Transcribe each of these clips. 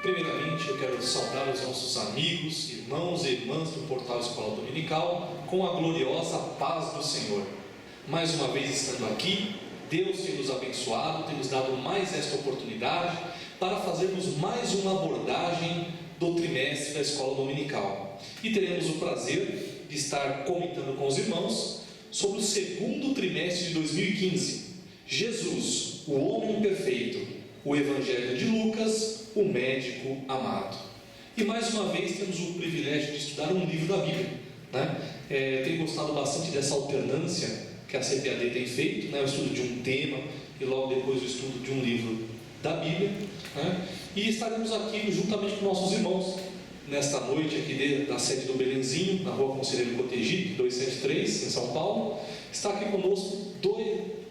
Primeiramente, eu quero saudar os nossos amigos, irmãos e irmãs do Portal Escola Dominical com a gloriosa paz do Senhor. Mais uma vez estando aqui, Deus tem nos abençoado, tem nos dado mais esta oportunidade para fazermos mais uma abordagem do trimestre da Escola Dominical. E teremos o prazer de estar comentando com os irmãos sobre o segundo trimestre de 2015. Jesus, o homem perfeito, o Evangelho de Lucas, o médico amado. E mais uma vez temos o privilégio de estudar um livro da Bíblia, né? Tenho gostado bastante dessa alternância que a CPAD tem feito, né? O estudo de um tema e logo depois o estudo de um livro da Bíblia, né? E estaremos aqui juntamente com nossos irmãos nesta noite aqui da sede do Belenzinho, na rua Conselheiro Cotegipe, 273, em São Paulo. Está aqui conosco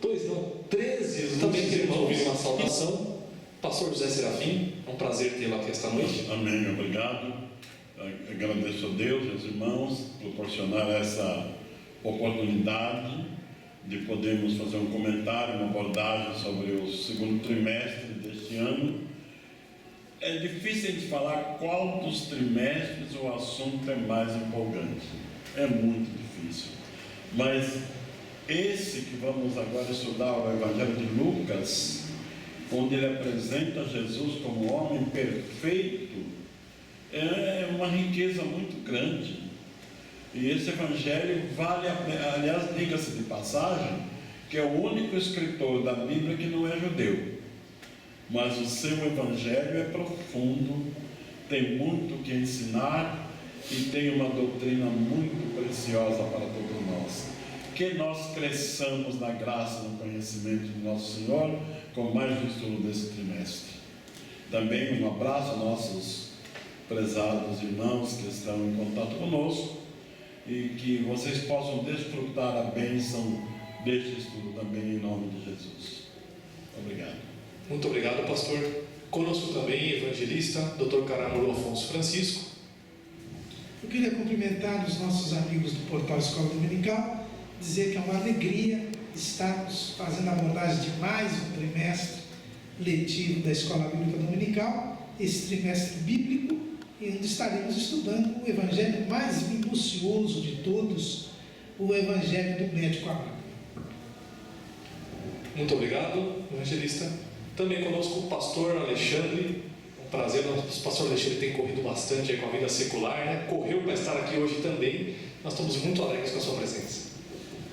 13 também queremos ouvir uma saudação. Pastor José Serafim, é um prazer tê-lo aqui esta noite. Amém, obrigado. Agradeço a Deus e aos irmãos por proporcionar essa oportunidade de podermos fazer um comentário, uma abordagem sobre o segundo trimestre deste ano. É difícil de falar qual dos trimestres o assunto é mais empolgante. É muito difícil. Mas esse que vamos agora estudar, o Evangelho de Lucas, onde ele apresenta Jesus como homem perfeito, é uma riqueza muito grande. E esse Evangelho vale, aliás, diga-se de passagem, que é o único escritor da Bíblia que não é judeu. Mas o seu Evangelho é profundo, tem muito o que ensinar e tem uma doutrina muito preciosa para todos nós. Que nós cresçamos na graça e no conhecimento do nosso Senhor com mais um estudo desse trimestre. Também um abraço aos nossos prezados irmãos que estão em contato conosco e que vocês possam desfrutar a bênção deste estudo também em nome de Jesus. Obrigado. Muito obrigado, pastor. Conosco também, evangelista, Dr. Caramuru Afonso Francisco. Eu queria cumprimentar os nossos amigos do Portal Escola Dominical, dizer que é uma alegria estarmos fazendo a abordagem de mais um trimestre letivo da Escola Bíblica Dominical, esse trimestre bíblico, onde estaremos estudando o Evangelho mais minucioso de todos, o Evangelho do médico amado. Muito obrigado, evangelista. Também conosco o pastor Alexandre. Um prazer, o pastor Alexandre tem corrido bastante aí com a vida secular, né? Correu para estar aqui hoje também. Nós estamos muito alegres com a sua presença.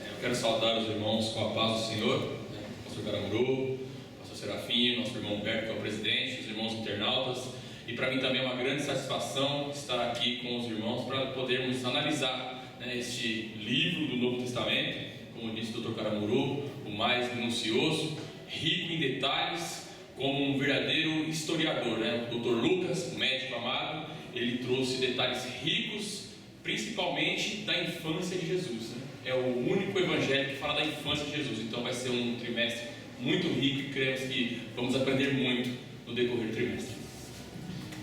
Eu quero saudar os irmãos com a paz do Senhor, né? Pastor Caramuru, pastor Serafim, nosso irmão Humberto, que é o presidente, os irmãos internautas. E para mim também é uma grande satisfação estar aqui com os irmãos para podermos analisar, né, este livro do Novo Testamento, como disse o Dr. Caramuru, o mais minucioso, rico em detalhes, como um verdadeiro historiador, né? O Dr. Lucas, o médico amado, ele trouxe detalhes ricos, principalmente da infância de Jesus, né? É o único evangelho que fala da infância de Jesus. Então vai ser um trimestre muito rico e cremos que vamos aprender muito no decorrer do trimestre.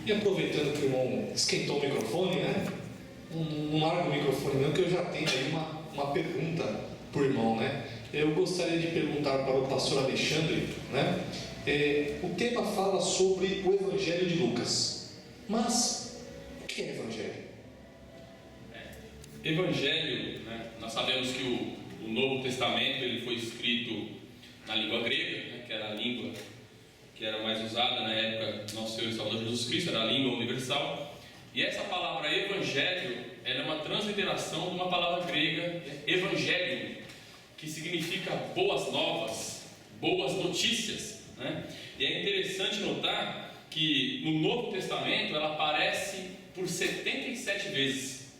E aproveitando que o irmão esquentou o microfone, né? Não larga o microfone não, que eu já tenho aí uma pergunta para o irmão, né? Eu gostaria de perguntar para o pastor Alexandre, né? O tema fala sobre o Evangelho de Lucas, mas o que é Evangelho? Evangelho, né? Nós sabemos que o Novo Testamento ele foi escrito na língua grega, né? Que era a língua que era mais usada na época do nosso Senhor e Salvador Jesus Cristo, era a língua universal. E essa palavra Evangelho, ela é uma transliteração de uma palavra grega, Evangelium, que significa boas novas, boas notícias, né? E é interessante notar que no Novo Testamento ela aparece por 77 vezes.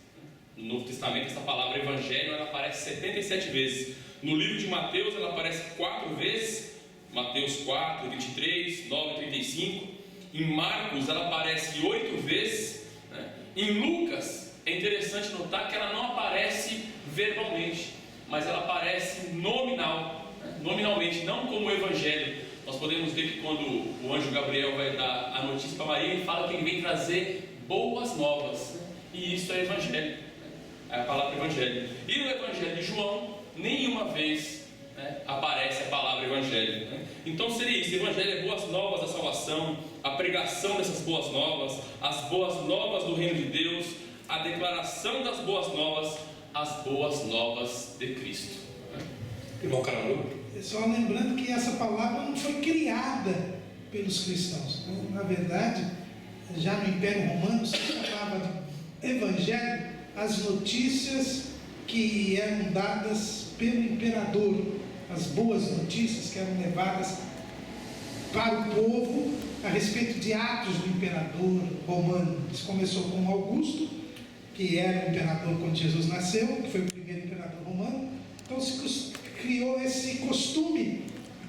No Novo Testamento essa palavra Evangelho ela aparece 77 vezes. No livro de Mateus ela aparece 4 vezes, Mateus 4, 23, 9, 35. Em Marcos ela aparece 8 vezes, né? Em Lucas é interessante notar que ela não aparece verbalmente, mas ela aparece nominal, né? Nominalmente, não como Evangelho. Nós podemos ver que quando o anjo Gabriel vai dar a notícia para Maria, ele fala que ele vem trazer boas novas, né? E isso é Evangelho, né? É a palavra Evangelho. E no Evangelho de João, nenhuma vez né, aparece a palavra evangelho, né? Então seria isso: evangelho é boas novas da salvação, a pregação dessas boas novas, as boas novas do reino de Deus, a declaração das boas novas, as boas novas de Cristo, né? Irmão Caramuru. Só lembrando que essa palavra não foi criada pelos cristãos. Na verdade, já no Império Romano se chamava de evangelho as notícias que eram dadas pelo imperador, as boas notícias que eram levadas para o povo a respeito de atos do imperador romano. Isso começou com Augusto, que era o imperador quando Jesus nasceu, que foi o primeiro imperador romano. Então se criou esse costume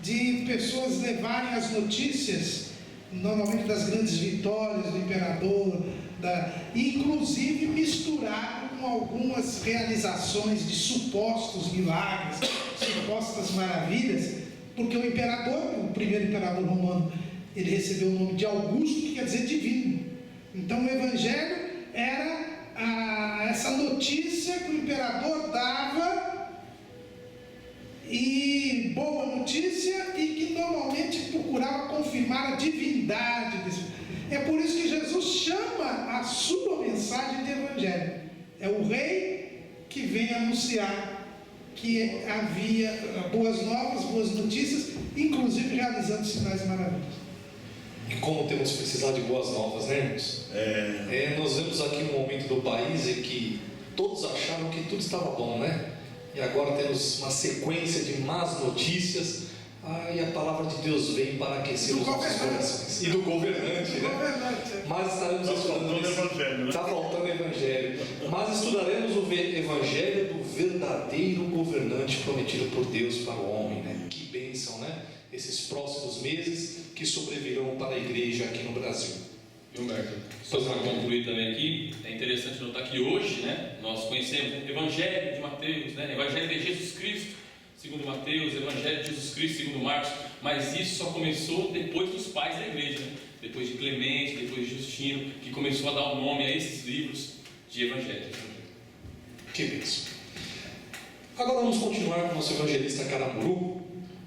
de pessoas levarem as notícias, normalmente das grandes vitórias do imperador, inclusive misturado com algumas realizações de supostos milagres, supostas maravilhas, porque o imperador, o primeiro imperador romano, ele recebeu o nome de Augusto, que quer dizer divino. Então o evangelho era essa notícia que o imperador dava, e boa notícia, e que normalmente procurava confirmar a divindade desse. É por isso que Jesus chama a sua mensagem de evangelho. É o rei que vem anunciar que havia boas novas, boas notícias, inclusive realizando sinais e maravilhas. E como temos precisado de boas novas, né, irmãos? Nós vemos aqui um momento do país em que todos acharam que tudo estava bom, né? E agora temos uma sequência de más notícias. E a palavra de Deus vem para aquecer os nossos corações. E do governante, né? Mas estaremos estudando. Está faltando evangelho. Mas estudaremos o evangelho do verdadeiro governante prometido por Deus para o homem, né? Que bênção, né? Esses próximos meses que sobrevirão para a igreja aqui no Brasil. Humberto, só para concluir também aqui, é interessante notar que hoje, né, nós conhecemos o Evangelho de Mateus, né, Evangelho de Jesus Cristo, segundo Mateus, Evangelho de Jesus Cristo, segundo Marcos, mas isso só começou depois dos pais da igreja, né? Depois de Clemente, depois de Justino, que começou a dar o nome a esses livros de Evangelho. Que bênção. Agora vamos continuar com o nosso evangelista Caramuru,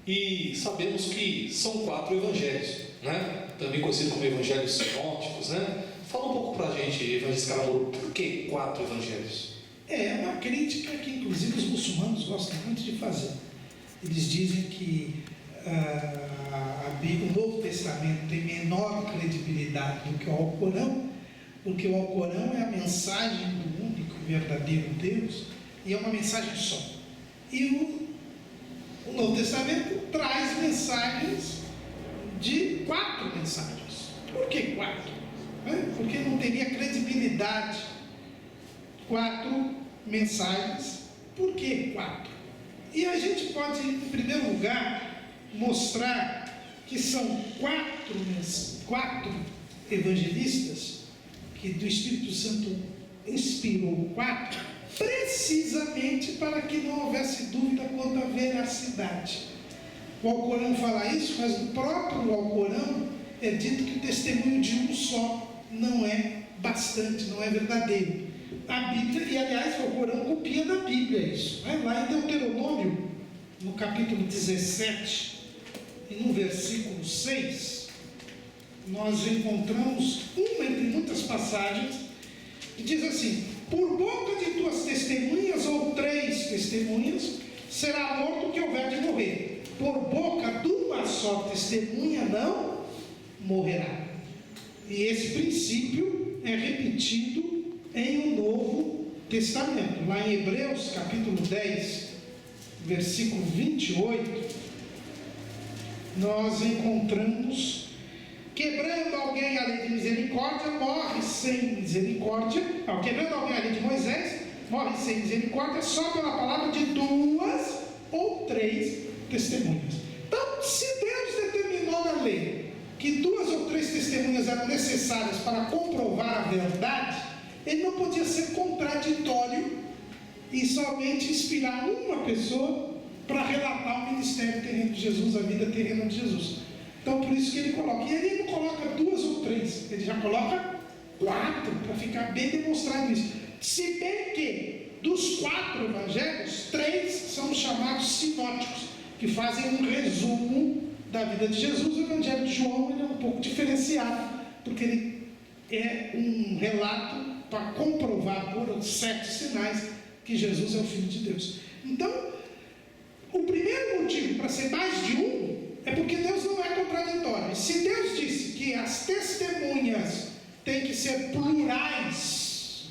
e sabemos que são 4 evangelhos, né? Também conhecido como evangelhos sinóticos, né? Fala um pouco para a gente, evangelista Caramuru, por que 4 evangelhos? É uma crítica que inclusive os muçulmanos gostam muito de fazer. Eles dizem que a Bíblia, o Novo Testamento, tem menor credibilidade do que o Alcorão, porque o Alcorão é a mensagem do único e verdadeiro Deus, e é uma mensagem só. E o Novo Testamento traz mensagens de 4 mensagens. Por que 4? Porque não teria credibilidade 4 mensagens. Por que 4? E a gente pode, em primeiro lugar, mostrar que são 4 evangelistas que do Espírito Santo inspirou 4, precisamente para que não houvesse dúvida quanto à veracidade. O Alcorão fala isso, mas no próprio Alcorão é dito que o testemunho de um só não é bastante, não é verdadeiro. A Bíblia, e aliás o Alcorão copia da Bíblia isso, né? Lá em Deuteronômio, no capítulo 17 e no versículo 6, nós encontramos uma entre muitas passagens que diz assim: por boca de 2 testemunhas ou 3 testemunhas será morto o que houver de morrer, por boca de uma só testemunha não morrerá. E esse princípio é repetido em o Novo Testamento. Lá em Hebreus capítulo 10, versículo 28, nós encontramos: quebrando alguém a lei de misericórdia, morre sem misericórdia. Quebrando alguém a lei de Moisés, morre sem misericórdia, só pela palavra de 2 ou 3 testemunhas. Então, se Deus determinou na lei que 2 ou 3 testemunhas eram necessárias para comprovar a verdade, ele não podia ser contraditório e somente inspirar uma pessoa para relatar o ministério terreno de Jesus, a vida terrena de Jesus. Então, por isso que ele coloca. E ele não coloca 2 ou 3, ele já coloca 4, para ficar bem demonstrado isso. Se bem que, dos 4 evangelhos, 3 são chamados sinóticos. que fazem um resumo da vida de Jesus. O Evangelho de João ele é um pouco diferenciado, porque ele é um relato para comprovar por os 7 sinais que Jesus é o Filho de Deus. Então, o primeiro motivo para ser mais de um é porque Deus não é contraditório. E se Deus disse que as testemunhas têm que ser plurais,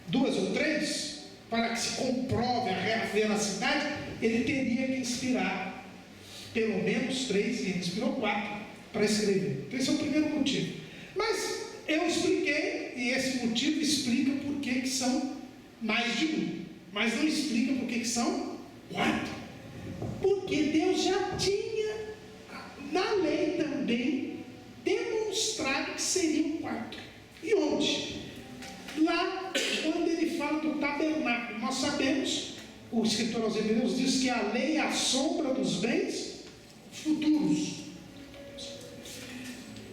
2 ou 3, para que se comprove a veracidade, ele teria que inspirar pelo menos 3, e ele inspirou 4 para escrever. Então esse é o primeiro motivo. Mas eu expliquei, e esse motivo explica por que são mais de um, mas não explica por que são 4. Porque Deus já tinha, na lei também, demonstrado que seriam 4. E onde? Lá, quando ele fala do tabernáculo, nós sabemos, o escritor aos Hebreus diz que a lei é a sombra dos bens futuros.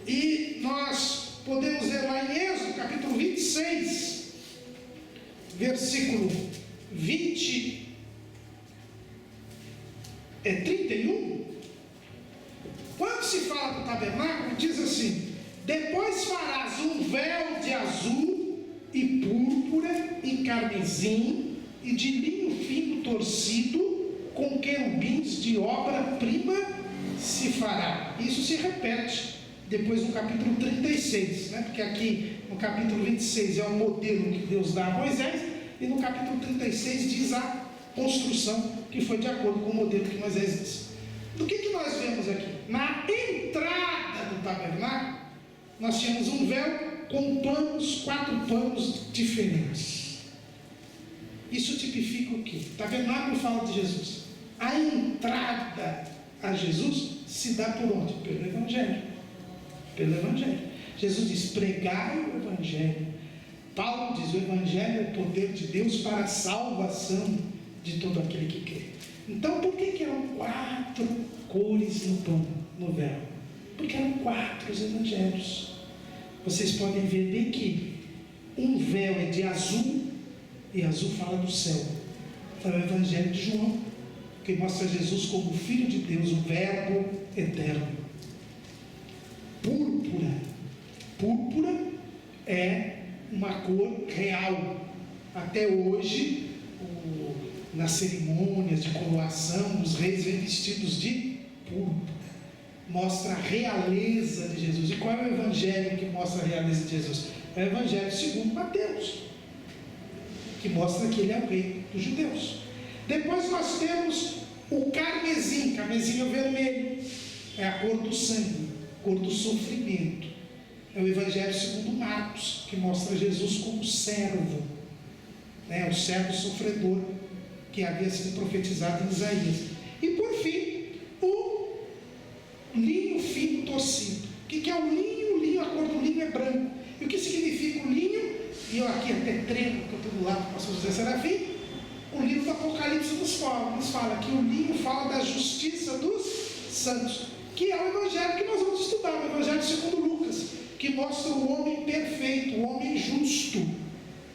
E nós podemos ler lá em Êxodo, capítulo 26, versículo 31. Quando se fala do tabernáculo, diz assim: depois farás um véu de azul e púrpura e carmesim e de linho fino torcido com querubins de obra-prima se fará. Isso se repete depois no capítulo 36, né? Porque aqui no capítulo 26 é o modelo que Deus dá a Moisés, e no capítulo 36 diz a construção que foi de acordo com o modelo que Moisés disse. Do que nós vemos aqui? Na entrada do tabernáculo, nós tínhamos um véu com panos, 4 panos diferentes. Isso tipifica o quê? O tabernáculo fala de Jesus. A entrada a Jesus se dá por onde? Pelo Evangelho. Pelo Evangelho. Jesus diz: pregai o Evangelho. Paulo diz: o Evangelho é o poder de Deus para a salvação de todo aquele que crê. Então, por que eram 4 cores no pano, no véu? Porque eram 4 os evangelhos. Vocês podem ver bem que um véu é de azul, e azul fala do céu. Então, é o Evangelho de João, que mostra Jesus como o Filho de Deus, o Verbo eterno. Púrpura. Púrpura é uma cor real. Até hoje, nas cerimônias de coroação, os reis vêm vestidos de púrpura. Mostra a realeza de Jesus. E qual é o evangelho que mostra a realeza de Jesus? É o evangelho segundo Mateus, que mostra que ele é o rei dos judeus. Depois nós temos o carmesim. Carmesim é o vermelho, é a cor do sangue, cor do sofrimento. É o evangelho segundo Marcos, que mostra Jesus como servo, né? O servo sofredor que havia sido profetizado em Isaías. E por fim, o linho fino torcido. O que é o linho? O linho, a cor do linho é branco. E o que significa o linho? E eu aqui até tremo, porque eu estou do lado do pastor José Serafim. O livro do Apocalipse nos fala que o linho fala da justiça dos santos, que é o evangelho que nós vamos estudar, o evangelho segundo Lucas, que mostra o homem perfeito, o homem justo,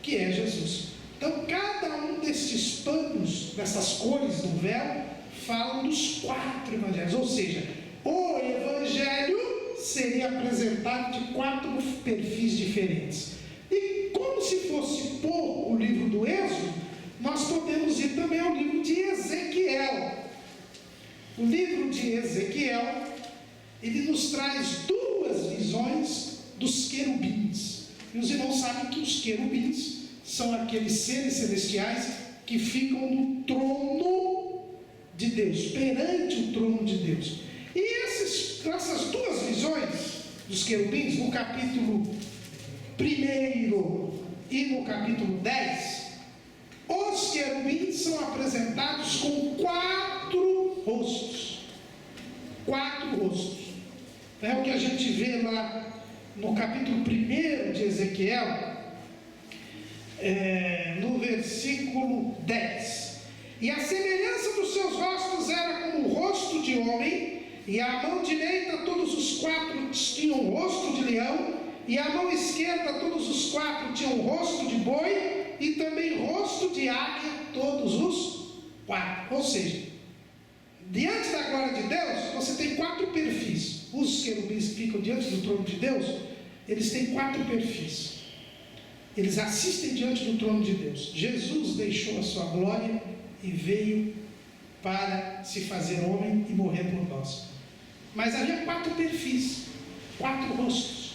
que é Jesus. Então, cada um destes panos, dessas cores do véu, falam dos 4 evangelhos. Ou seja, o evangelho seria apresentado de 4 perfis diferentes. E como se fosse pouco o livro do Êxodo, nós podemos ir também ao livro de Ezequiel. O livro de Ezequiel, ele nos traz 2 visões dos querubins. E os irmãos sabem que os querubins são aqueles seres celestiais que ficam no trono de Deus, perante o trono de Deus. E essas 2 visões dos querubins, no capítulo 1 e no capítulo 10, os querubins são apresentados com 4 rostos. 4 rostos. É o que a gente vê lá no capítulo 1 de Ezequiel, no versículo 10. E a semelhança dos seus rostos era como o rosto de homem, e a mão direita todos os 4 tinham o rosto de leão, e a mão esquerda todos os 4 tinham o rosto de boi, e também rosto de águia todos os 4. Ou seja, Diante da glória de Deus, você tem 4 perfis. Os querubins que ficam diante do trono de Deus, eles têm 4 perfis. Eles assistem diante do trono de Deus. Jesus deixou a sua glória e veio para se fazer homem e morrer por nós. Mas havia 4 perfis, 4 rostos,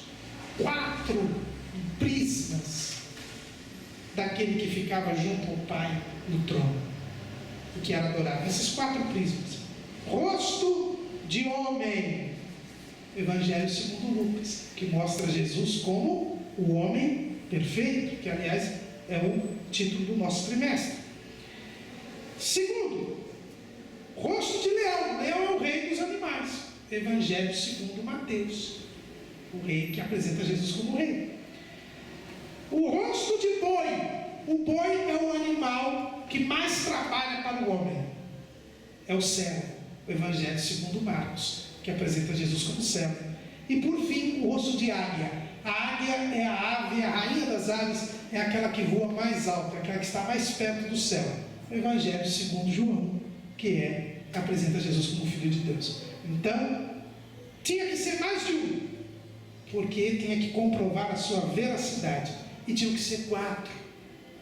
4 prismas daquele que ficava junto ao Pai no trono e que era adorado. Esses 4 prismas: rosto de homem, Evangelho segundo Lucas, que mostra Jesus como o homem perfeito, que aliás é o título do nosso trimestre. Segundo, rosto de leão. Leão é o rei dos animais, Evangelho segundo Mateus, o rei que apresenta Jesus como rei. O rosto de boi. O boi é o animal que mais trabalha para o homem, é o servo, o Evangelho segundo Marcos, que apresenta Jesus como servo. E por fim, o rosto de águia. A águia é a ave, a rainha das aves, é aquela que voa mais alto, é aquela que está mais perto do céu. O Evangelho segundo João, que apresenta Jesus como Filho de Deus. Então, tinha que ser mais de um, porque tinha que comprovar a sua veracidade. E tinham que ser 4,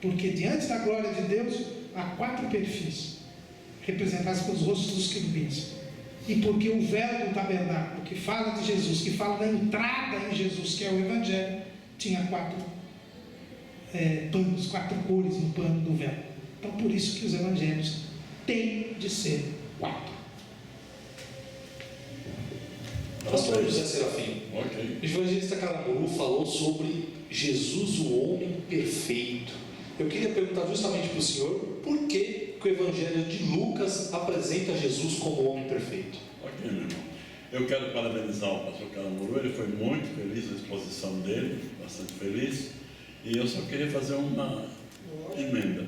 porque diante da glória de Deus há 4 perfis, representados pelos rostos dos querubins. E porque o véu do tabernáculo, que fala de Jesus, que fala da entrada em Jesus, que é o Evangelho, tinha 4 panos, 4 cores no pano do véu. Então, por isso que os evangelhos têm de ser 4. Pastor José Serafim, Ok. o evangelista Caramuru falou sobre Jesus, o homem perfeito. Eu queria perguntar justamente para o senhor, por que o evangelho de Lucas apresenta Jesus como homem perfeito? Ok, meu irmão. Eu quero parabenizar o pastor Caramuru, ele foi muito feliz na exposição dele, bastante feliz, e eu só queria fazer uma emenda.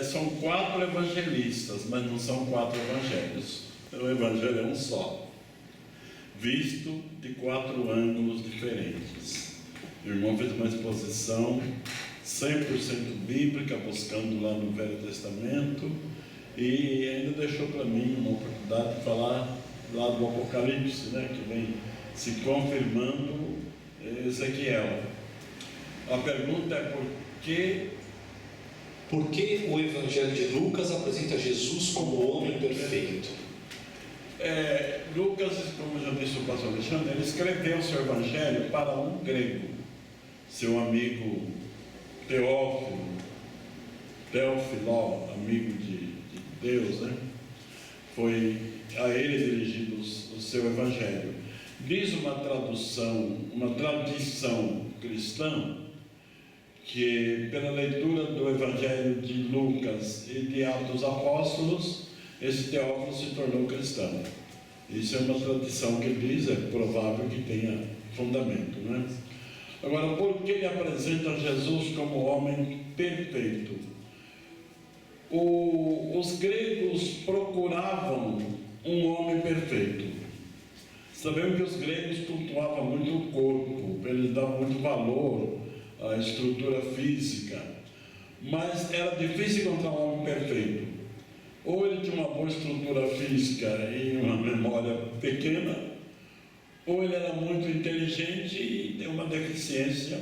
São 4 evangelistas, mas não são 4 evangelhos. O evangelho é um só, visto de 4 ângulos diferentes. O irmão fez uma exposição 100% bíblica, buscando lá no Velho Testamento, e ainda deixou para mim uma oportunidade de falar lá do Apocalipse, né, que vem se confirmando Ezequiel. A pergunta é por que o evangelho de Lucas apresenta Jesus como o homem perfeito? Lucas, como já disse o pastor Alexandre, ele escreveu o seu evangelho para um grego, seu amigo Teófilo, amigo de Deus, né? Foi a ele dirigido o seu evangelho. Diz uma tradição cristã, que pela leitura do evangelho de Lucas e de Atos dos Apóstolos, esse Teófilo se tornou cristão. Isso é uma tradição que diz, é provável que tenha fundamento, né? Agora, por que ele apresenta Jesus como homem perfeito? Os gregos procuravam um homem perfeito. Sabemos que os gregos cultuavam muito o corpo, eles davam muito valor à estrutura física, mas era difícil encontrar um homem perfeito. Ou ele tinha uma boa estrutura física e uma memória pequena, ou ele era muito inteligente e tem uma deficiência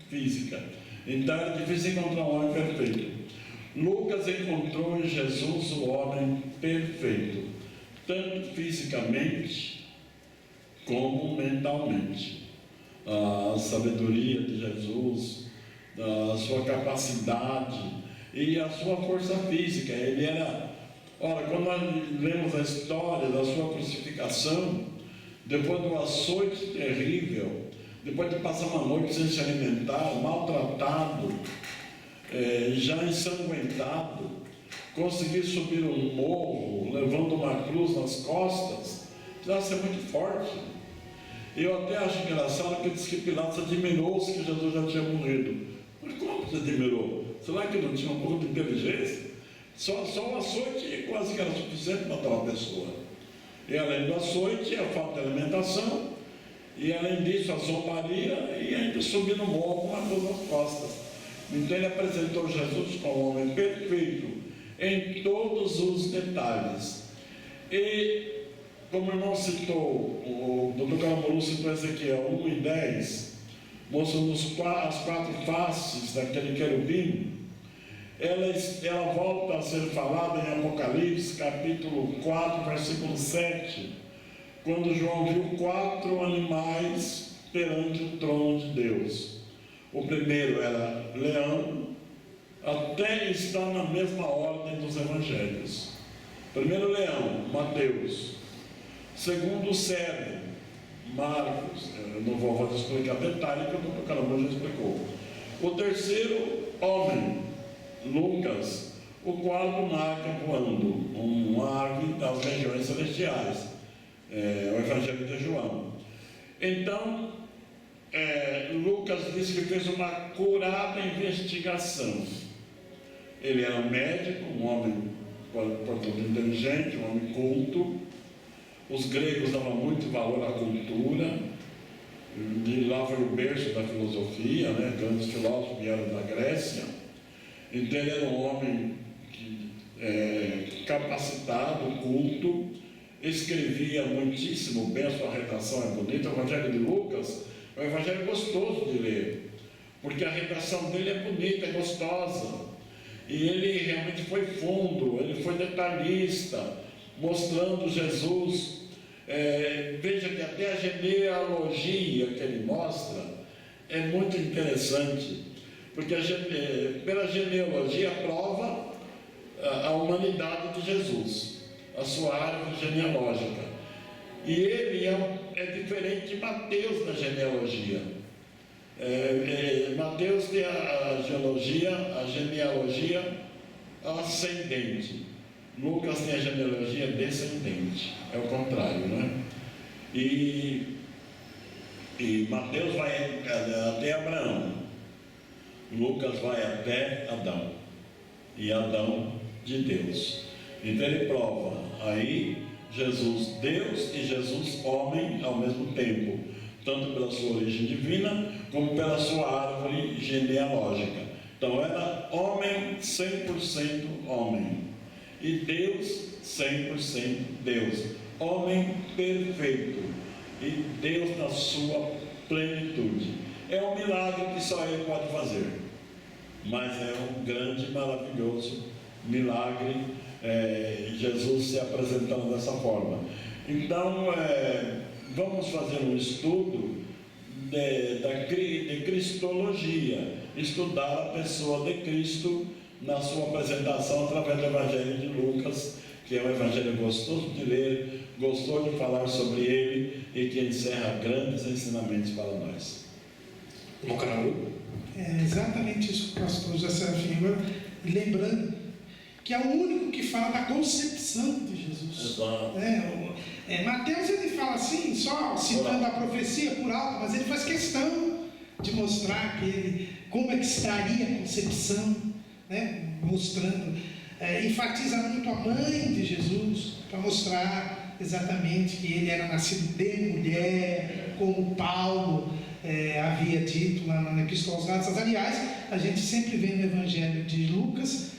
física. Então era difícil encontrar um homem perfeito. Lucas encontrou em Jesus o homem perfeito, tanto fisicamente como mentalmente. A sabedoria de Jesus, a sua capacidade e a sua força física. Ele era... Ora, quando nós lemos a história da sua crucificação, depois do açoite terrível, depois de passar uma noite sem se alimentar, maltratado, já ensanguentado, conseguir subir um morro, levando uma cruz nas costas, precisava ser muito forte. Eu até acho engraçado que diz que Pilatos admirou-se que Jesus já tinha morrido. Mas como você admirou? Será que não tinha um pouco de inteligência? Só o açoite quase que era suficiente para matar uma pessoa. E além do açoite, a falta de alimentação, e além disso, a zombaria, e ainda subir no morro com uma cruz nas costas. Então ele apresentou Jesus como um homem perfeito em todos os detalhes. E, como o irmão citou, o Dr. Calamuru citou Ezequiel 1 e 10, mostrando as 4 faces daquele querubim, ela volta a ser falada em Apocalipse, capítulo 4, versículo 7, quando João viu 4 animais perante o trono de Deus. O primeiro era leão, até está na mesma ordem dos evangelhos. Primeiro leão, Mateus. Segundo servo, Marcos. Eu não vou explicar detalhe, porque o Dr. Calamuru já explicou. O terceiro, homem, Lucas. O quarto, marca voando, uma ave das regiões celestiais, o Evangelho de João. Então, Lucas diz que fez uma curada investigação. Ele era um médico, um homem, portanto, inteligente, um homem culto. Os gregos davam muito valor à cultura. De lá foi o berço da filosofia, né? Grandes filósofos vieram da Grécia. Então ele era um homem capacitado, culto, escrevia muitíssimo bem, a sua redação é bonita. O Evangelho de Lucas é um evangelho gostoso de ler, porque a redação dele é bonita, é gostosa, e ele realmente foi fundo, ele foi detalhista, mostrando Jesus. Veja que até a genealogia que ele mostra é muito interessante, porque pela genealogia prova a humanidade de Jesus, a sua árvore genealógica. E ele é diferente de Mateus na genealogia. Mateus tem a genealogia ascendente. Lucas tem a genealogia descendente. É o contrário, né? E Mateus vai até Abraão. Lucas vai até Adão. E Adão de Deus. Então ele prova aí Jesus Deus e Jesus homem ao mesmo tempo, tanto pela sua origem divina como pela sua árvore genealógica. Então era homem 100% homem e Deus 100% Deus, homem perfeito e Deus na sua plenitude. É um milagre que só ele pode fazer, mas é um grande, maravilhoso milagre. Jesus se apresentando dessa forma. Então, vamos fazer um estudo de cristologia, estudar a pessoa de Cristo na sua apresentação através do Evangelho de Lucas, que é um evangelho gostoso de ler, gostoso de falar sobre ele e que encerra grandes ensinamentos para nós. É exatamente isso que o pastor José Serafim agora, lembrando que é o único que fala da concepção de Jesus. Exato. Mateus ele fala assim, só citando a profecia por alto, mas ele faz questão de mostrar como é que estaria a concepção, né? Mostrando, enfatiza muito a mãe de Jesus, para mostrar exatamente que ele era nascido de mulher, como Paulo havia dito lá na Epístola aos Gálatas. Aliás, a gente sempre vê no Evangelho de Lucas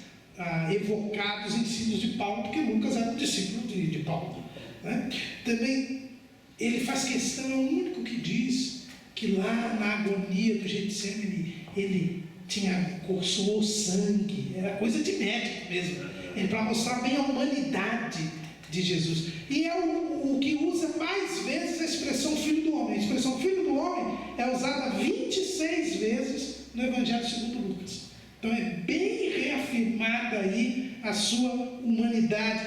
evocados ensinos de Paulo, porque Lucas era um discípulo de Paulo, né? Também ele faz questão, é o único que diz que lá na agonia do Getsemane ele suou sangue, era coisa de médico mesmo, para mostrar bem a humanidade de Jesus. E é o que usa mais vezes a expressão filho do homem. A expressão filho do homem é usada 26 vezes no Evangelho segundo Lucas. Então é bem reafirmada aí a sua humanidade.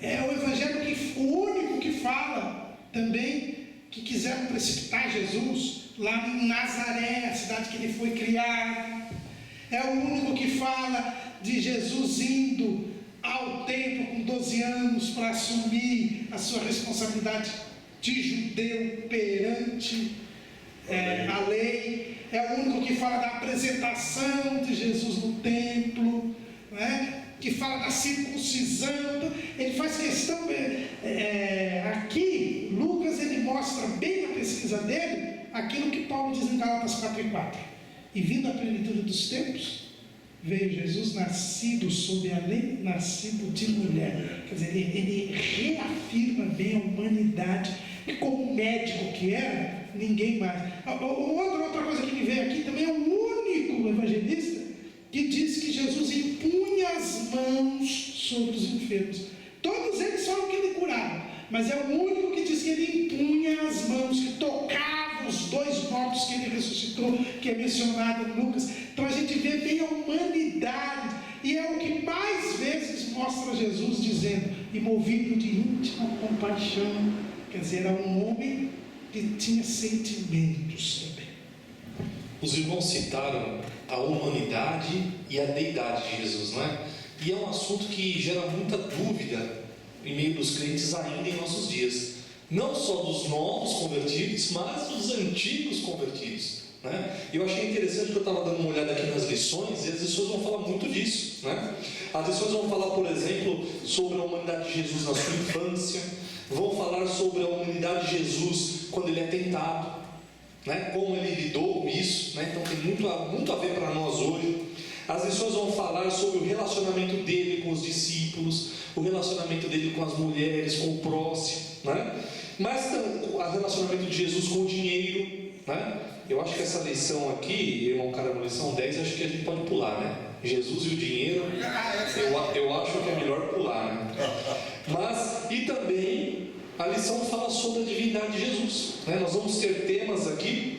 É o Evangelho o único que fala também que quiseram precipitar Jesus lá em Nazaré, a cidade que ele foi criado. É o único que fala de Jesus indo ao templo com 12 anos para assumir a sua responsabilidade de judeu perante a lei. É o único que fala da apresentação de Jesus no templo, né? Que fala da circuncisão. Ele faz questão, aqui, Lucas ele mostra bem na pesquisa dele aquilo que Paulo diz em Gálatas 4:4. E vindo a plenitude dos tempos, veio Jesus nascido sob a lei, nascido de mulher. Quer dizer, ele reafirma bem a humanidade, e como médico que era, ninguém mais. Outra coisa que me veio aqui também, é o único evangelista que diz que Jesus impunha as mãos sobre os enfermos. Todos eles falam que ele curava, mas é o único que diz que ele impunha as mãos, que tocava os 2 mortos que ele ressuscitou, que é mencionado em Lucas. Então a gente vê bem a humanidade, e é o que mais vezes mostra Jesus dizendo, e movido de íntima compaixão. Quer dizer, era um homem que tinha sentimentos também. Os irmãos citaram a humanidade e a deidade de Jesus, não é? E é um assunto que gera muita dúvida em meio dos crentes ainda em nossos dias. Não só dos novos convertidos, mas dos antigos convertidos, né? Eu achei interessante que eu estava dando uma olhada aqui nas lições, e as lições vão falar muito disso, né? As lições vão falar, por exemplo, sobre a humanidade de Jesus na sua infância, vão falar sobre a humanidade de Jesus quando ele é tentado, né? Como ele lidou com isso, né? Então tem muito a ver para nós hoje. As lições vão falar sobre o relacionamento dele com os discípulos, o relacionamento dele com as mulheres, com o próximo, né? Mas o relacionamento de Jesus com o dinheiro, né? Eu acho que essa lição aqui, irmão cara, na lição 10, acho que a gente pode pular, né? Jesus e o dinheiro, eu acho que é melhor pular, né? Mas, e também a lição fala sobre a divindade de Jesus, né? Nós vamos ter temas aqui,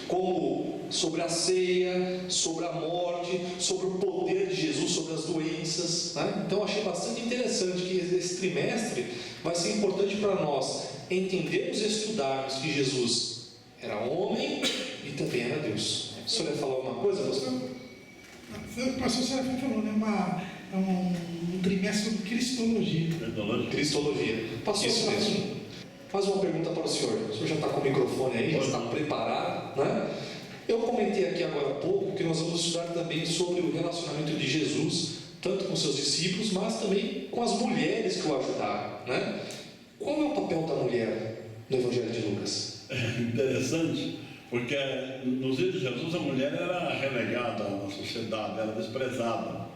como sobre a ceia, sobre a morte, sobre o poder de Jesus, sobre as doenças, né? Então achei bastante interessante que esse trimestre vai ser importante para nós entendermos e estudarmos que Jesus era homem e também era Deus. O senhor ia falar alguma coisa, pastor? Foi o que o pastor Serafim falou, né? É um trimestre de Cristologia. Cristologia. Pastor, isso mesmo. Mais uma pergunta para o senhor. O senhor já está com o microfone aí, já está preparado, né? Eu comentei aqui agora há pouco que nós vamos estudar também sobre o relacionamento de Jesus, tanto com seus discípulos, mas também com as mulheres que o ajudaram, né? Qual é o papel da mulher no Evangelho de Lucas? É interessante, porque nos dias de Jesus a mulher era relegada na sociedade, era desprezada.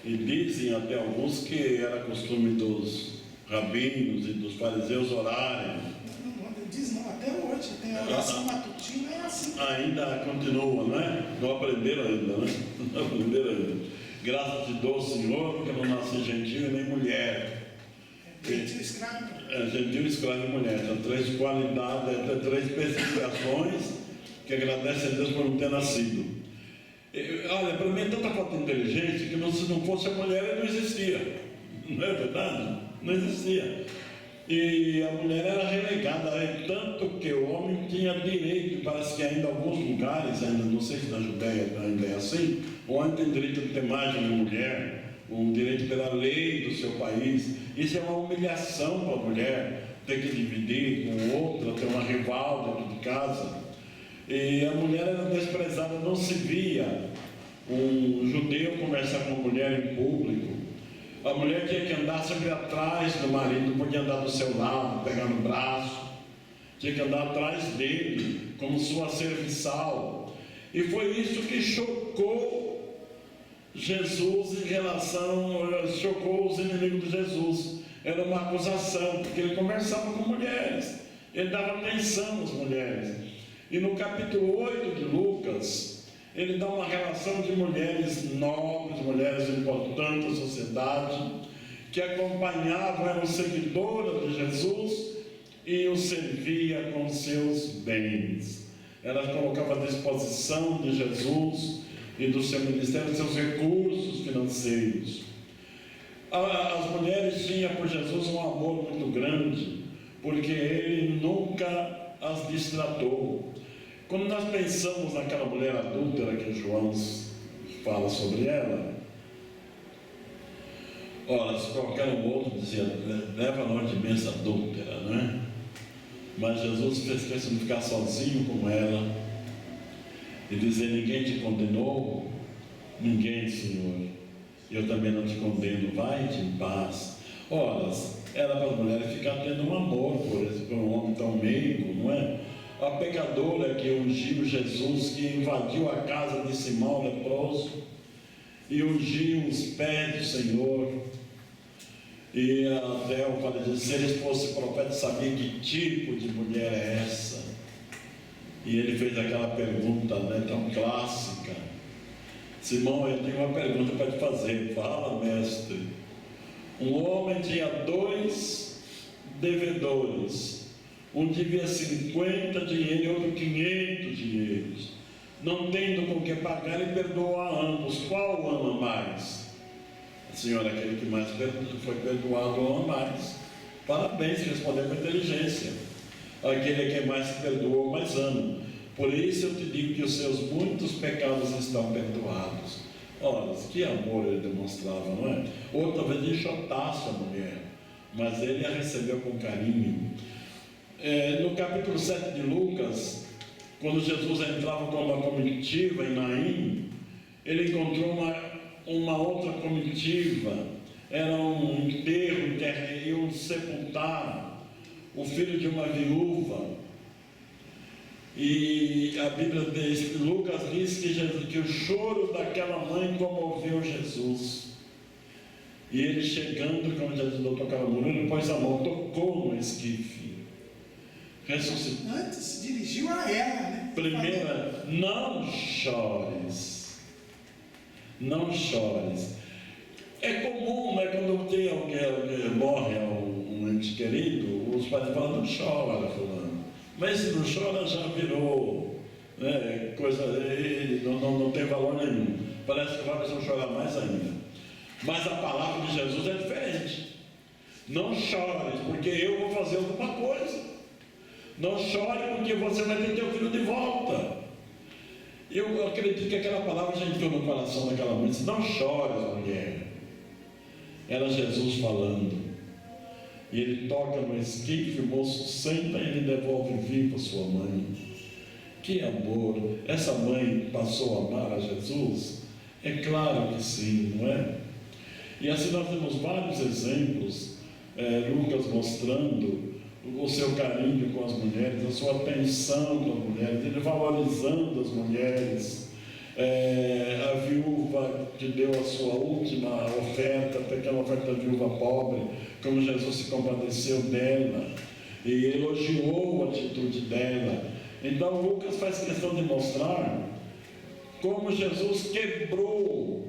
E dizem até alguns que era costume dos rabinos e dos fariseus orarem. Não diz não, até hoje, tem a oração matutina, é assim. Ainda continua, não é? Não aprenderam ainda, né? Não aprenderam ainda. Graças te dou, Senhor, porque não nasci gentil e nem mulher. Gentil escravo. Gentil, escravo e mulher. São 3 qualidades, 3 especificações que agradecem a Deus por não ter nascido. Olha, para mim é tanta falta de inteligência que se não fosse a mulher, ele não existia. Não é verdade? Não existia. E a mulher era relegada, tanto que o homem tinha direito, parece que ainda em alguns lugares, ainda não sei se na Judéia ainda é assim, o homem tem direito de ter mais de uma mulher, um direito pela lei do seu país. Isso é uma humilhação para a mulher, ter que dividir com outra, ter uma rival dentro de casa. E a mulher era desprezada, não se via um judeu conversar com uma mulher em público. A mulher tinha que andar sempre atrás do marido, não podia andar do seu lado, pegar no braço, tinha que andar atrás dele, como sua serviçal. E foi isso que chocou Jesus chocou os inimigos de Jesus. Era uma acusação, porque ele conversava com mulheres, ele dava atenção às mulheres. E no capítulo 8 de Lucas, ele dá uma relação de mulheres nobres, mulheres importantes da sociedade, que acompanhavam, eram seguidoras de Jesus e o servia com seus bens. Ela colocava à disposição de Jesus e do seu ministério seus recursos financeiros. As mulheres tinham por Jesus um amor muito grande, porque ele nunca as distratou. Quando nós pensamos naquela mulher adúltera que João fala sobre ela, ora, se qualquer um outro dizia, leva a noite imensa adúltera, não é? Mas Jesus fez questão de ficar sozinho com ela e dizer, ninguém te condenou? Ninguém, Senhor. Eu também não te condeno, vai-te em paz. Ora, era para as mulheres ficar tendo um amor por um homem tão meigo, não é? A a pecadora que ungiu Jesus, que invadiu a casa de Simão leproso e ungiu os pés do Senhor. E até eu falei, se ele fosse profeta, sabia que tipo de mulher é essa? E ele fez aquela pergunta, né, tão clássica: Simão, eu tenho uma pergunta para te fazer. Fala, mestre. Um homem tinha 2 devedores, um devia 50 dinheiros e outro 500 dinheiros. Não tendo com que pagar, ele perdoou a ambos. Qual ama mais? A senhora, aquele que mais foi perdoado, ama mais. Parabéns, respondeu com inteligência. Aquele que mais perdoou, mais ama. Por isso eu te digo que os seus muitos pecados estão perdoados. Olha, que amor ele demonstrava, não é? Ou talvez ele chotasse a mulher, mas ele a recebeu com carinho. No capítulo 7 de Lucas, quando Jesus entrava com uma comitiva em Naim, ele encontrou uma outra comitiva. Era um enterro que iam sepultar o filho de uma viúva. E a Bíblia diz, Lucas diz que o choro daquela mãe comoveu Jesus. E ele chegando, quando Jesus botou aquela mulher, ele pôs a mão, tocou no esquife, ressuscitou. Antes se dirigiu a ela, né? Primeira, não chores. Não chores. É comum, né, quando tem alguém morre um ente querido, os pais falam, não chora, fulano. Mas se não chora, já virou, né, coisa, não tem valor nenhum. Parece que vai precisar chorar mais ainda. Mas a palavra de Jesus é diferente. Não chores, porque eu vou fazer alguma coisa. Não chore, porque você vai ter teu filho de volta. Eu acredito que aquela palavra já entrou no coração daquela mãe. Disse, não chores, mulher. Era Jesus falando. E ele toca no esquife, o moço senta e ele devolve vivo a sua mãe. Que amor! Essa mãe passou a amar a Jesus? É claro que sim, não é? E assim nós temos vários exemplos, Lucas mostrando o seu carinho com as mulheres, a sua atenção com as mulheres, ele valorizando as mulheres. A viúva que deu a sua última oferta, aquela oferta da viúva pobre, como Jesus se compadeceu dela e elogiou a atitude dela. Então Lucas faz questão de mostrar como Jesus quebrou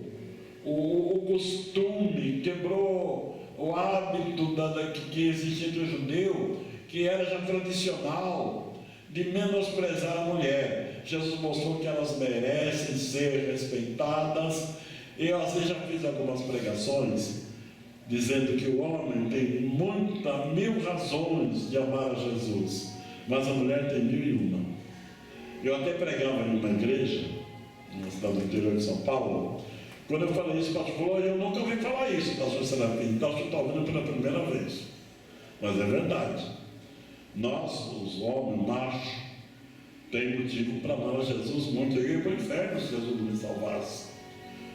o costume, quebrou o hábito que existia entre o judeu, que era já tradicional, de menosprezar a mulher. Jesus mostrou que elas merecem ser respeitadas. Eu às vezes já fiz algumas pregações dizendo que o homem tem 1000 razões de amar a Jesus, mas a mulher tem 1001. Eu até pregava em uma igreja, na cidade do interior de São Paulo. Quando eu falei isso, o pastor falou, eu nunca ouvi falar isso, pastor Serafim, então você está ouvindo pela primeira vez. Mas é verdade. Nós, os homens, machos, tem motivo para amar a Jesus muito. Eu ia para o inferno se Jesus não me salvasse.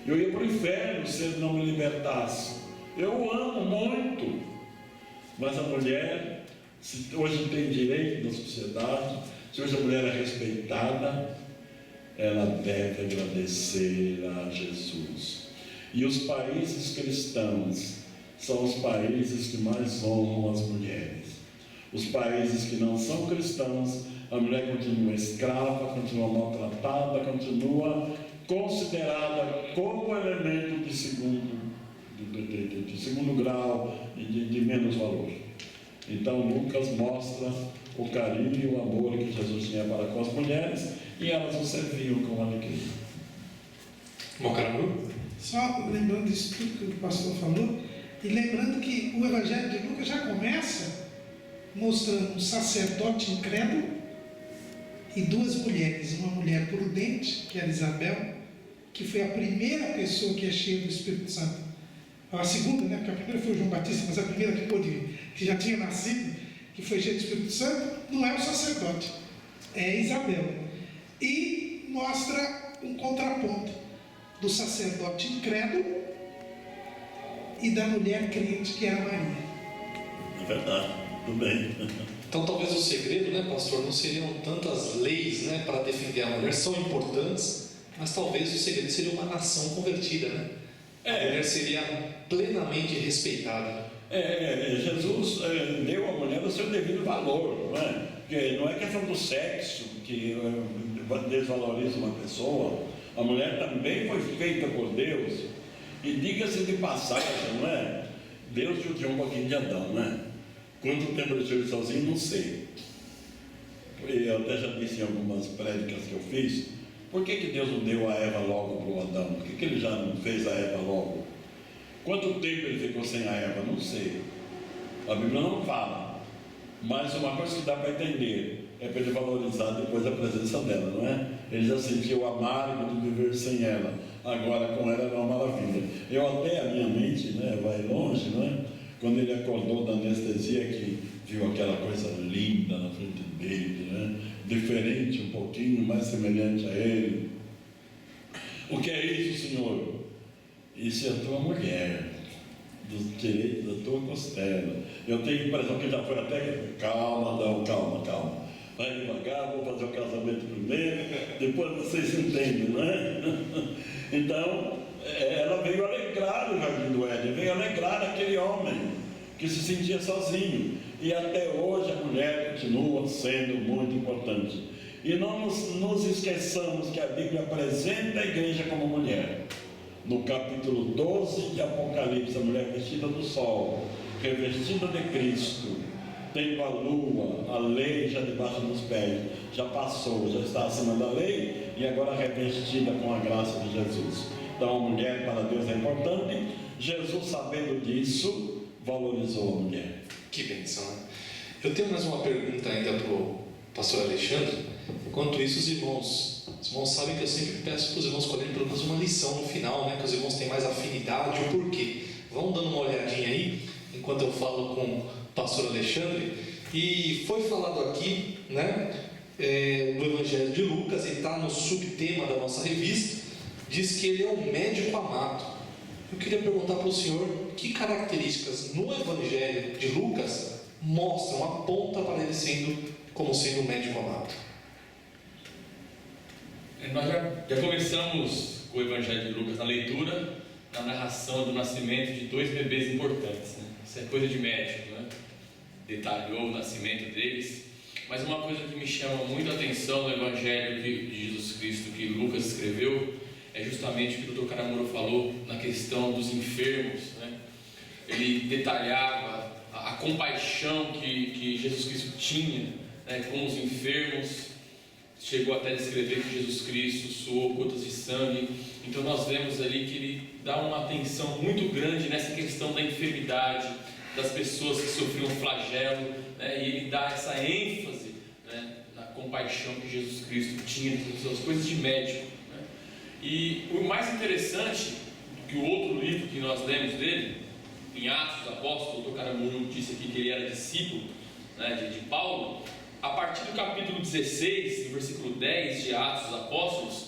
Eu ia para o inferno se ele não me libertasse. Eu amo muito. Mas a mulher, se hoje tem direito na sociedade, se hoje a mulher é respeitada, ela deve agradecer a Jesus. E os países cristãos são os países que mais honram as mulheres. Os países que não são cristãos, a mulher continua escrava, continua maltratada, continua considerada como elemento de segundo grau e de menos valor. Então Lucas mostra o carinho e o amor que Jesus tinha para com as mulheres, e elas o serviam com alegria. Mocrano? Só lembrando disso tudo que o pastor falou, e lembrando que o Evangelho de Lucas já começa mostrando um sacerdote incrédulo e 2 mulheres, uma mulher prudente, que era Isabel, que foi a primeira pessoa que é cheia do Espírito Santo. A segunda, né? Porque a primeira foi o João Batista, mas a primeira que pôde vir, que já tinha nascido, que foi cheia do Espírito Santo, não é o sacerdote, é Isabel. E mostra um contraponto do sacerdote incrédulo e da mulher crente, que era Maria. É verdade, tudo bem. Então talvez o segredo, né, pastor, não seriam tantas leis, né, para defender a mulher, são importantes, mas talvez o segredo seria uma nação convertida, né? A mulher seria plenamente respeitada. Jesus deu à mulher o seu devido valor, não é? Porque não é questão do sexo que desvaloriza uma pessoa. A mulher também foi feita por Deus. E diga-se de passagem, não é? Deus judiou um pouquinho de Adão, não é? Quanto tempo ele esteve sozinho, não sei. Eu até já disse em algumas prédicas que eu fiz. Por que Deus não deu a Eva logo para o Adão? Por que ele já não fez a Eva logo? Quanto tempo ele ficou sem a Eva? Não sei. A Bíblia não fala. Mas uma coisa que dá para entender é para ele valorizar depois a presença dela, não é? Ele já sentiu o amargo de viver sem ela. Agora com ela era uma maravilha. Eu até, a minha mente, né, vai longe, não é? Quando ele acordou da anestesia, que viu aquela coisa linda na frente dele, né? Diferente um pouquinho, mais semelhante a ele. O que é isso, Senhor? Isso é a tua mulher, do direito da tua costela. Eu tenho a impressão que já foi até... Calma, Adão, calma. Vai devagar, vou fazer o casamento primeiro, depois vocês entendem, não é? Então, ela veio alegrar o jardim do Éden, veio alegrar aquele homem que se sentia sozinho. E até hoje a mulher continua sendo muito importante. E não nos esqueçamos que a Bíblia apresenta a igreja como mulher. No capítulo 12 de Apocalipse, a mulher vestida do sol, revestida de Cristo, tendo a lua, a lei já debaixo dos pés, já passou, já está acima da lei, e agora revestida com a graça de Jesus. Então a mulher para Deus é importante. Jesus, sabendo disso, valorizou a mulher. Que bênção, né? Eu tenho mais uma pergunta ainda para o pastor Alexandre. Enquanto isso, os irmãos sabem que eu sempre peço para os irmãos escolherem pelo menos uma lição no final, né? Que os irmãos têm mais afinidade, o porquê. Vão dando uma olhadinha aí, enquanto eu falo com o pastor Alexandre. E foi falado aqui, né, do Evangelho de Lucas, e está no subtema da nossa revista, diz que ele é um médico amado. Eu queria perguntar para o senhor que características no Evangelho de Lucas mostram, apontam para ele como sendo um médico amado. Nós já começamos com o Evangelho de Lucas na leitura, na narração do nascimento de dois bebês importantes, né? Isso é coisa de médico, né? Detalhou o nascimento deles. Mas uma coisa que me chama muito a atenção no Evangelho de Jesus Cristo que Lucas escreveu é justamente o que o Dr. Caramuro falou na questão dos enfermos, né? Ele detalhava a compaixão que Jesus Cristo tinha, né, com os enfermos. Chegou até a descrever que Jesus Cristo suou gotas de sangue. Então nós vemos ali que ele dá uma atenção muito grande nessa questão da enfermidade, das pessoas que sofriam flagelo, né? E ele dá essa ênfase, né, na compaixão que Jesus Cristo tinha, nas coisas de médico, né? E o mais interessante, que o outro livro que nós lemos dele, em Atos dos Apóstolos, o Dr. Caramuru disse aqui que ele era discípulo, né, de Paulo. A partir do capítulo 16, no versículo 10 de Atos dos Apóstolos,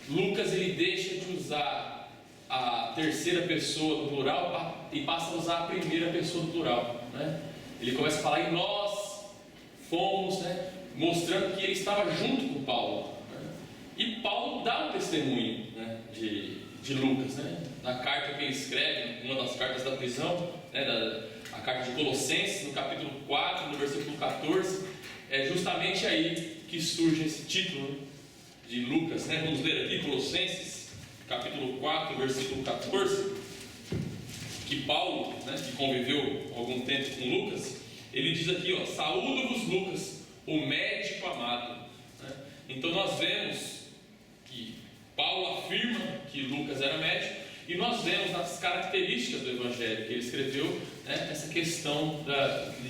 Lucas ele deixa de usar a terceira pessoa do plural e passa a usar a primeira pessoa do plural, né? Ele começa a falar em nós fomos, né, mostrando que ele estava junto com Paulo, né? E Paulo dá um testemunho, né, de Lucas, né? Na carta que ele escreve, uma das cartas da prisão, né, a carta de Colossenses, no capítulo 4, no versículo 14. É justamente aí que surge esse título de Lucas, né? Vamos ler aqui Colossenses, capítulo 4, versículo 14. Que Paulo, né, que conviveu algum tempo com Lucas, ele diz aqui, ó: saúdo-vos, Lucas, o médico amado, né? Então nós vemos que Paulo afirma que Lucas era médico, e nós vemos nas características do Evangelho que ele escreveu, né, essa questão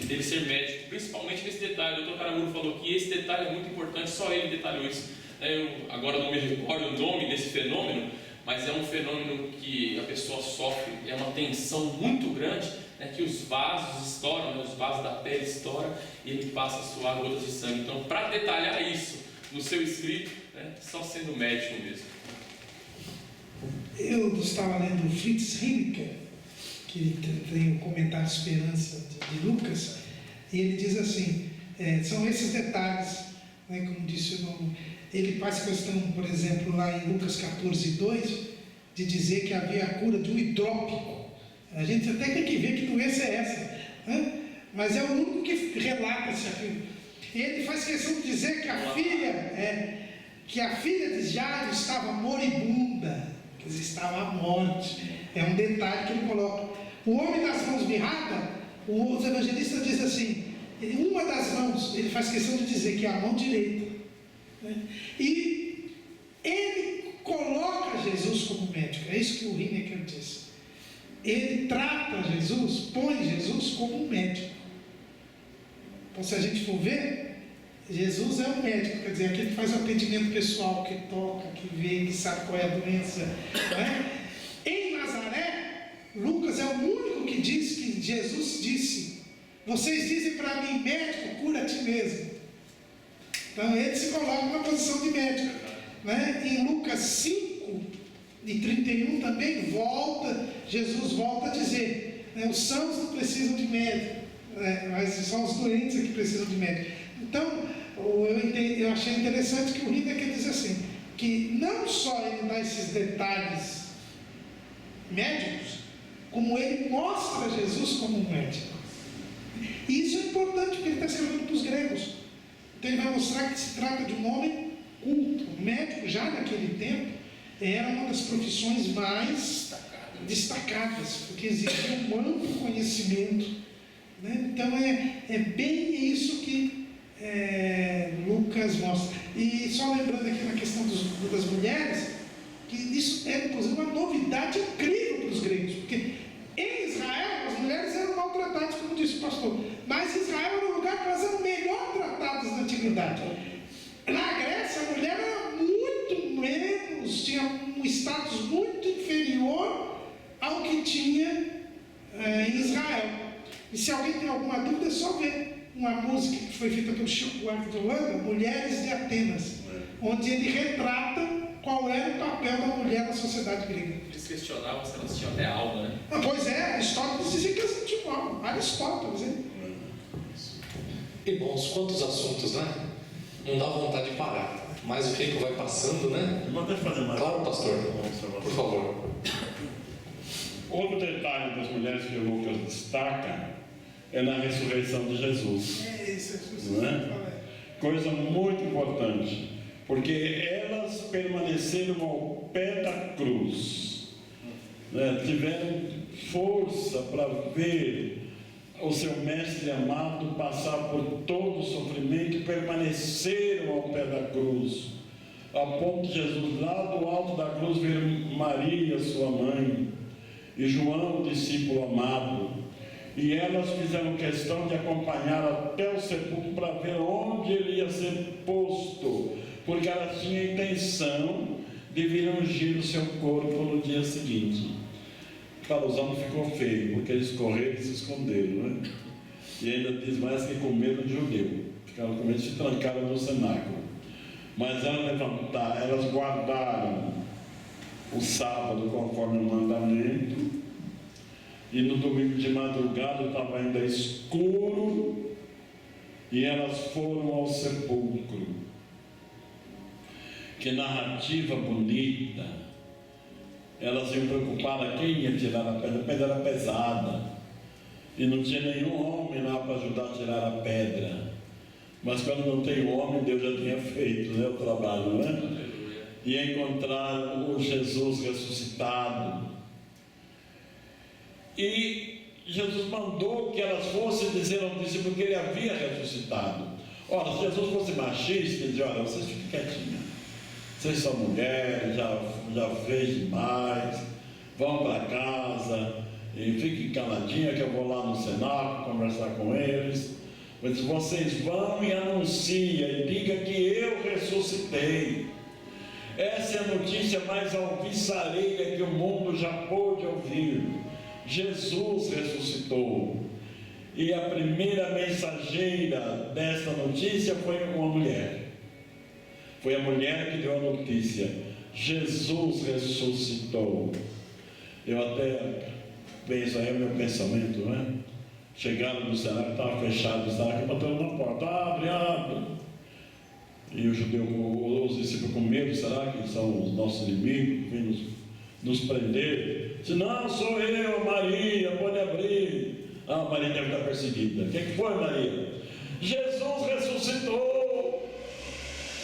dele ser médico, principalmente nesse detalhe. O Dr. Caramuro falou que esse detalhe é muito importante, só ele detalhou isso. Eu agora não me recordo o nome desse fenômeno, mas é um fenômeno que a pessoa sofre, é uma tensão muito grande, né, que os vasos estouram, né, os vasos da pele estouram e ele passa a suar gotas de sangue. Então, para detalhar isso no seu escrito, né, só sendo médico mesmo. Eu estava lendo Fritz Heinecker, que tem o comentário Esperança de Lucas, e ele diz assim: São esses detalhes, né? Como disse o nome. Ele faz questão, por exemplo, lá em Lucas 14:2, de dizer que havia a cura de um hidrópico. A gente até tem que ver que doença é essa, né? Mas é o único que relata-se aquilo. Ele faz questão de dizer que a filha de Jairo estava moribunda, quer dizer, estava à morte. É um detalhe que ele coloca. O homem das mãos mirradas, os evangelistas dizem assim, uma das mãos, ele faz questão de dizer que é a mão direita, né? E ele coloca Jesus como médico. É isso que o Lineker diz. Ele trata Jesus, põe Jesus como um médico. Então, se a gente for ver, Jesus é um médico, quer dizer, aquele que faz o atendimento pessoal, que toca, que vê, que sabe qual é a doença, né? Em Nazaré, Lucas é o único que diz que Jesus disse: vocês dizem para mim, médico, cura a ti mesmo. Então ele se coloca na posição de médico, né? Em Lucas 5:31 também Jesus volta a dizer, né, os sãos não precisam de médico, mas são os doentes que precisam de médico. Então eu achei interessante que o Lineker diz assim, que não só ele dá esses detalhes médicos, como ele mostra Jesus como um médico. E isso é importante, porque ele está escrevendo para os gregos. Então ele vai mostrar que se trata de um homem culto. O médico, já naquele tempo, era uma das profissões mais destacadas, porque exigia um amplo conhecimento, né? Então é bem isso que Lucas mostra. E só lembrando aqui na questão das mulheres, que isso é inclusive uma novidade incrível para os gregos, porque em Israel as mulheres eram maltratadas, como disse o pastor, mas Israel era um lugar que elas eram melhor tratadas na antiguidade. Na Grécia a mulher era muito menos, tinha um status muito inferior ao que tinha em Israel. E se alguém tem alguma dúvida, é só ver uma música que foi feita pelo Chico Buarque de Holanda, Mulheres de Atenas, onde ele retrata qual era o papel da mulher na sociedade grega. Eles questionavam se elas tinham até alma, né? Pois é, Aristóteles dizia que elas não tinham alma. Aristóteles, hein? Irmãos, quantos assuntos, né? Não dá vontade de parar. Mas o tempo vai passando, né? Eu vou até fazer mais. Claro, pastor. Por favor. Outro detalhe das mulheres que o Lucas destaca é na ressurreição de Jesus. Não é? Coisa muito importante, porque elas permaneceram ao pé da cruz, né? Tiveram força para ver o seu mestre amado passar por todo o sofrimento e permaneceram ao pé da cruz, a ponto de Jesus lá do alto da cruz ver Maria, sua mãe, e João, o discípulo amado, e elas fizeram questão de acompanhar até o sepulcro para ver onde ele ia ser posto, porque elas tinham a intenção de vir ungir o seu corpo no dia seguinte. Para os homens ficou feio, porque eles correram e se esconderam, né? E ainda diz mais que com medo de judeu, ficaram com medo, se trancaram no cenáculo. Mas elas guardaram o sábado conforme o mandamento, e no domingo de madrugada estava ainda escuro, e elas foram ao sepulcro. Que narrativa bonita! Elas iam preocupar a quem ia tirar a pedra era pesada, e não tinha nenhum homem lá para ajudar a tirar a pedra. Mas quando não tem homem, Deus já tinha feito, né, o trabalho, né? E encontraram o Jesus ressuscitado. E Jesus mandou que elas fossem dizer ao discípulo que ele havia ressuscitado. Ora, se Jesus fosse machista, ele dizia: olha, vocês fiquem quietinhos, vocês são mulheres, já fez demais, vão para casa e fiquem caladinhos que eu vou lá no cenáculo conversar com eles. Mas vocês vão e anunciem e diga que eu ressuscitei. Essa é a notícia mais alvissareira que o mundo já pôde ouvir. Jesus ressuscitou. E a primeira mensageira dessa notícia foi uma mulher. Foi a mulher que deu a notícia: Jesus ressuscitou. Eu até penso, aí é o meu pensamento, não é? chegaram no cenário, estava fechado o cenário, batendo na porta, abre, abre. E o judeu, os discípulos com medo, será que são os nossos inimigos que vêm nos prender? Disse, não, sou eu, Maria, pode abrir. Ah, Maria deve estar perseguida. O que foi, Maria? Jesus ressuscitou.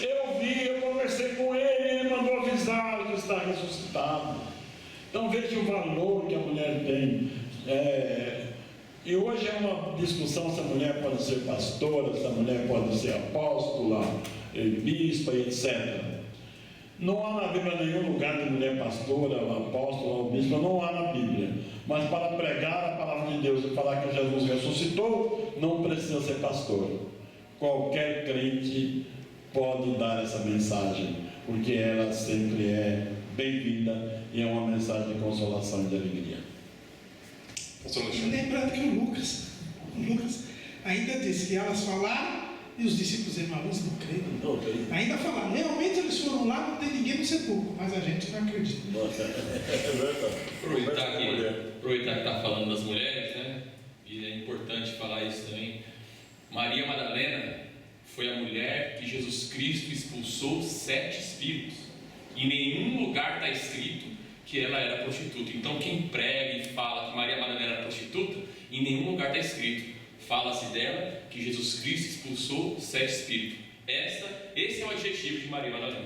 Eu vi, eu conversei com ele, ele mandou avisar que está ressuscitado. Então veja o valor que a mulher tem. E hoje é uma discussão se a mulher pode ser pastora, se a mulher pode ser apóstola, bispa, etc. Não há na Bíblia nenhum lugar de mulher pastora, apóstola ou bispa, não há na Bíblia. Mas para pregar a palavra de Deus e falar que Jesus ressuscitou, não precisa ser pastor. Qualquer crente pode dar essa mensagem, porque ela sempre é bem-vinda e é uma mensagem de consolação e de alegria. Lembrando que o Lucas ainda disse que elas falaram e os discípulos de Emaús não creram. Ainda falaram, realmente eles foram lá, não tem ninguém no sepulcro, mas a gente não acredita. É verdade. Aproveitar que está falando das mulheres, né? E é importante falar isso também. Maria Madalena foi a mulher que Jesus Cristo expulsou 7 espíritos. Em nenhum lugar está escrito que ela era prostituta. Então quem prega e fala que Maria Madalena era prostituta, em nenhum lugar está escrito. Fala-se dela que Jesus Cristo expulsou 7 espíritos. Esse é o adjetivo de Maria Madalena.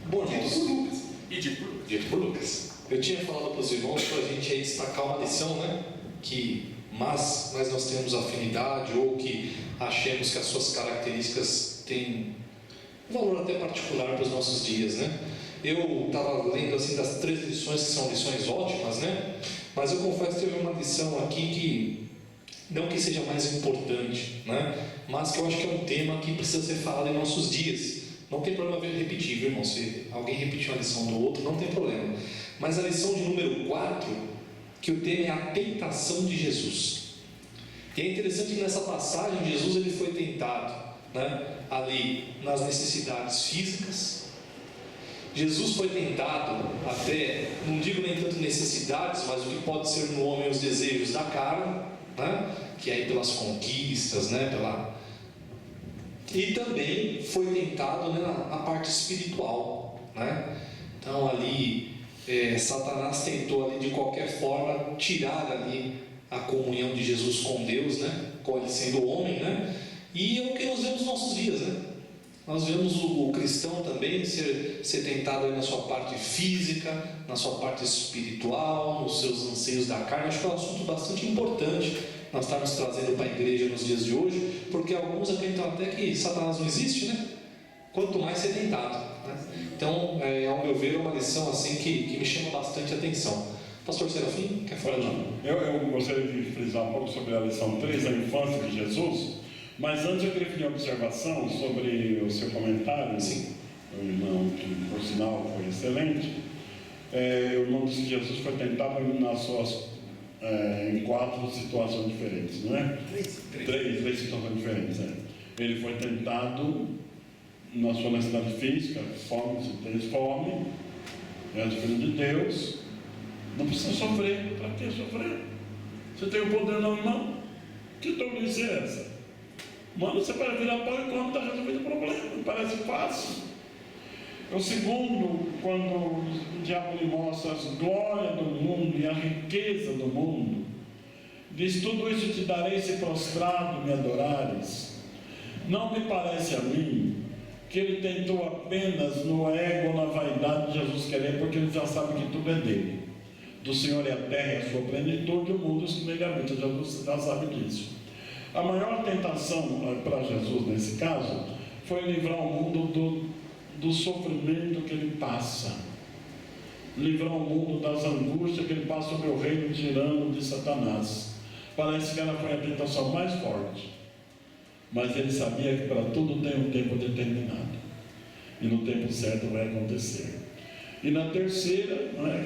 Bom, irmãos, Dito por Lucas. Eu tinha falado para os irmãos para a gente aí destacar uma lição, né? Que mas nós temos afinidade ou que achemos que as suas características têm um valor até particular para os nossos dias, né? Eu estava lendo assim das 3 lições que são lições ótimas, né? Mas eu confesso que teve uma lição aqui que não que seja mais importante, né? Mas que eu acho que é um tema que precisa ser falado em nossos dias. Não tem problema ver repetir, viu, irmão? Se alguém repetir uma lição do outro, não tem problema. Mas a lição de número 4, que o tema é a tentação de Jesus. E é interessante que nessa passagem Jesus ele foi tentado, né? Ali nas necessidades físicas. Jesus foi tentado até, não digo nem tanto necessidades, mas o que pode ser no homem os desejos da carne, né? Que é aí pelas conquistas, né? E também foi tentado, né, na parte espiritual, né? Então ali Satanás tentou ali de qualquer forma tirar ali a comunhão de Jesus com Deus, né? Com ele sendo homem, né? E é o que nós vemos nos nossos dias, né? Nós vemos o cristão também ser tentado aí na sua parte física, na sua parte espiritual, nos seus anseios da carne. Acho que é um assunto bastante importante nós estamos trazendo para a igreja nos dias de hoje, porque alguns acreditam até que Satanás não existe, né? Quanto mais ser tentado, né? Então, ao meu ver, é uma lição assim que me chama bastante atenção. Pastor Serafim, quer falar? Eu gostaria de frisar um pouco sobre a lição 3, a infância de Jesus, mas antes eu queria fazer uma observação sobre o seu comentário. Sim. O irmão, que por sinal foi excelente. O irmão disse que Jesus foi tentado em 4 situações diferentes, não é? 3 situações diferentes. Ele foi tentado na sua necessidade física, fome, se tem fome, é o filho de Deus, não precisa sofrer. Para que sofrer? Você tem o poder na mão? Que tolice é essa? Mano, você vai virar pão e come, está resolvido o problema. Parece fácil. O segundo, quando o diabo lhe mostra as glórias do mundo e a riqueza do mundo, diz: tudo isso te darei se prostrado me adorares. Não me parece a mim que ele tentou apenas no ego ou na vaidade de Jesus querer, porque ele já sabe que tudo é dele. Do Senhor é a terra e a sua plenitude, o mundo que nele habita. Jesus já sabe disso. A maior tentação para Jesus nesse caso foi livrar o mundo do sofrimento que ele passa, livrar o mundo das angústias que ele passa sobre o reino tirano de Satanás. Parece que ela foi a tentação mais forte, mas ele sabia que para tudo tem um tempo determinado, e no tempo certo vai acontecer. E na terceira, não é,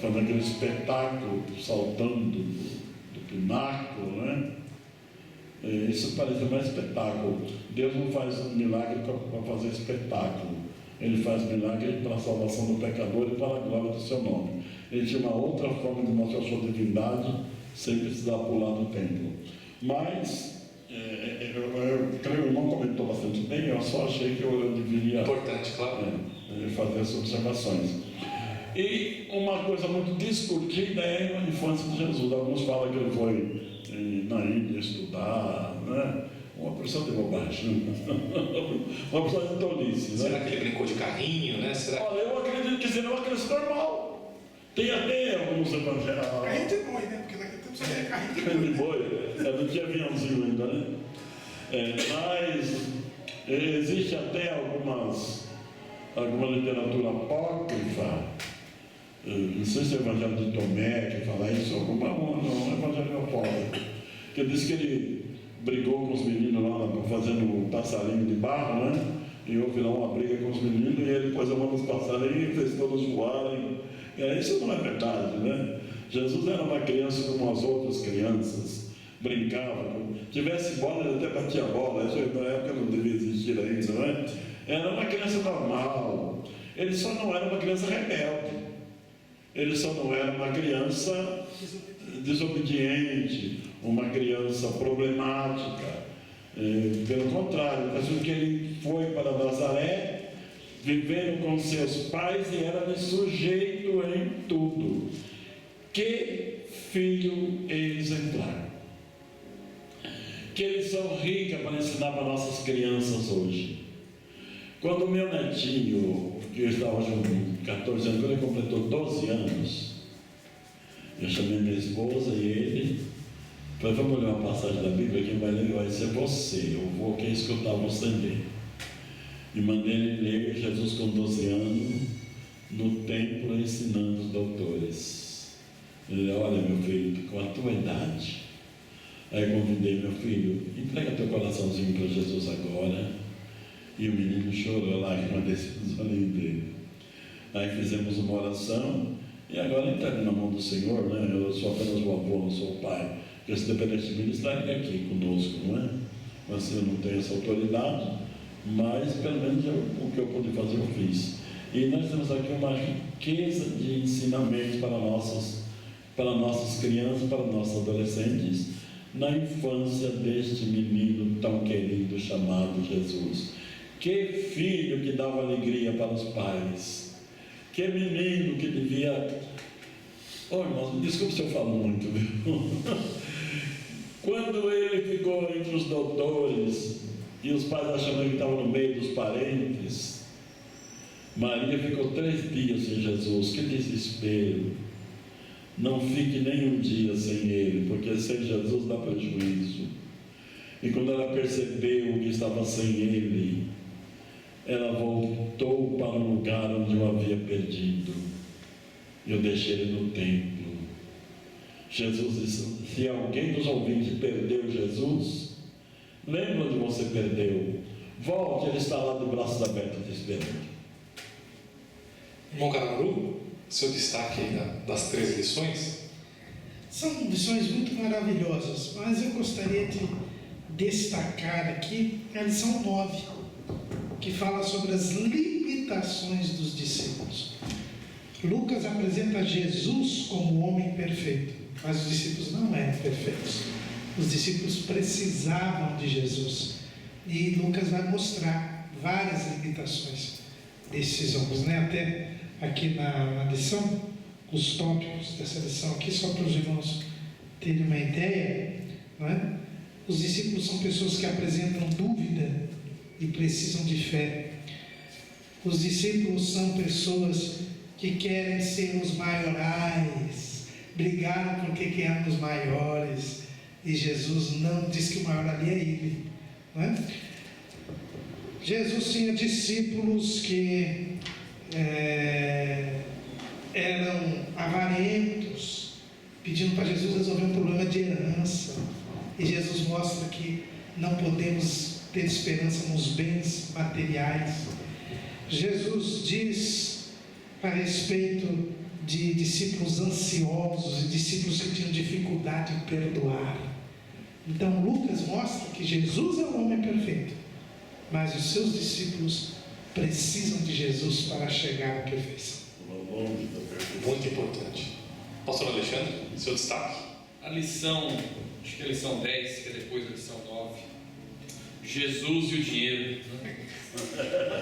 fazendo aquele espetáculo, saltando do pináculo, né? Isso parece mais espetáculo. Deus não faz milagre para fazer espetáculo. Ele faz milagre para a salvação do pecador e para a glória do seu nome. Ele tinha uma outra forma de mostrar a sua divindade sem precisar pular no templo. Mas, eu creio que o irmão comentou bastante bem, eu só achei que eu deveria Importante, claro. fazer essas observações. E uma coisa muito discutida é a infância de Jesus. Alguns falam que ele foi na Índia estudar, né? Uma porção de bobagem, uma porção de tolice. Né? Será que ele brincou de carrinho, né? Olha, eu acredito que seria uma criança normal. Tem até alguns evangelhos. Carrinho de boi, né? Porque naquele tempo você tinha carrinho de Carrinho de boi. boi, não tinha aviãozinho ainda, né? Mas existe até alguma literatura apócrifa, não sei se é o Evangelho de Tomé que fala isso, um Evangelho apócrifo, que diz que ele brigou com os meninos lá fazendo passarinho de barro, né? E houve lá uma briga com os meninos e ele pôs a mão nos passarinhos e fez todos voarem. Isso não é verdade, né? Jesus era uma criança como as outras crianças, brincava, tivesse bola ele até batia a bola, isso na época não devia existir ainda, não é? Era uma criança normal, ele só não era uma criança rebelde, ele só não era uma criança desobediente, uma criança problemática. Pelo contrário, parece que ele foi para Nazaré, vivendo com seus pais e era sujeito em tudo. Que filho exemplar! Que lição rica para ensinar para nossas crianças hoje. Quando o meu netinho, que eu estava com 14 anos, quando ele completou 12 anos, eu chamei minha esposa e ele, falei, vamos ler uma passagem da Bíblia, quem vai ler vai ser você, eu vou quem escutar você ler. E mandei ele ler Jesus com 12 anos, no templo ensinando os doutores. Ele, olha meu filho, com a tua idade. Aí eu convidei meu filho, entrega teu coraçãozinho para Jesus agora. E o menino chorou lá, que desceu os olhinhos dele. Aí fizemos uma oração, e agora entrega na mão do Senhor, né? Eu sou apenas o avô, não sou o pai. Porque se dependesse de mim, ele estaria aqui conosco, não é? Mas eu não tenho essa autoridade, mas pelo menos o que eu pude fazer eu fiz. E nós temos aqui uma riqueza de ensinamentos para nossas crianças, para nossos adolescentes, na infância deste menino tão querido chamado Jesus. Que filho que dava alegria para os pais. Que menino que devia... irmãos, desculpe se eu falo muito, viu? Quando ele ficou entre os doutores e os pais achando que estavam no meio dos parentes, Maria ficou 3 dias sem Jesus. Que desespero! Não fique nem um dia sem ele, porque sem Jesus dá prejuízo. E quando ela percebeu que estava sem ele, ela voltou para o lugar onde eu havia perdido. Eu deixei ele no templo. Jesus disse, se alguém dos ouvintes perdeu Jesus, lembra onde você perdeu, volte, ele está lá de braços abertos te esperando. Irmão Caramaru, seu destaque das 3 lições? São lições muito maravilhosas, mas eu gostaria de destacar aqui a lição 9, que fala sobre as limitações dos discípulos. Lucas apresenta Jesus como homem perfeito, mas os discípulos não eram perfeitos. Os discípulos precisavam de Jesus. E Lucas vai mostrar várias limitações desses homens, né? Até aqui na lição, os tópicos dessa lição aqui, só para os irmãos terem uma ideia, não é? Os discípulos são pessoas que apresentam dúvida e precisam de fé. Os discípulos são pessoas que querem ser os maiorais, brigaram porque querem os maiores, e Jesus não diz que o maior ali é ele, não é? Jesus tinha discípulos que eram avarentos, pedindo para Jesus resolver um problema de herança, e Jesus mostra que não podemos ter esperança nos bens materiais. Jesus diz a respeito de discípulos ansiosos e discípulos que tinham dificuldade em perdoar. Então Lucas mostra que Jesus é o homem perfeito, mas os seus discípulos precisam de Jesus para chegar à perfeição. Muito importante. Pastor Alexandre, seu destaque? a lição, acho que é a lição 10, que é depois da lição 9, Jesus e o dinheiro.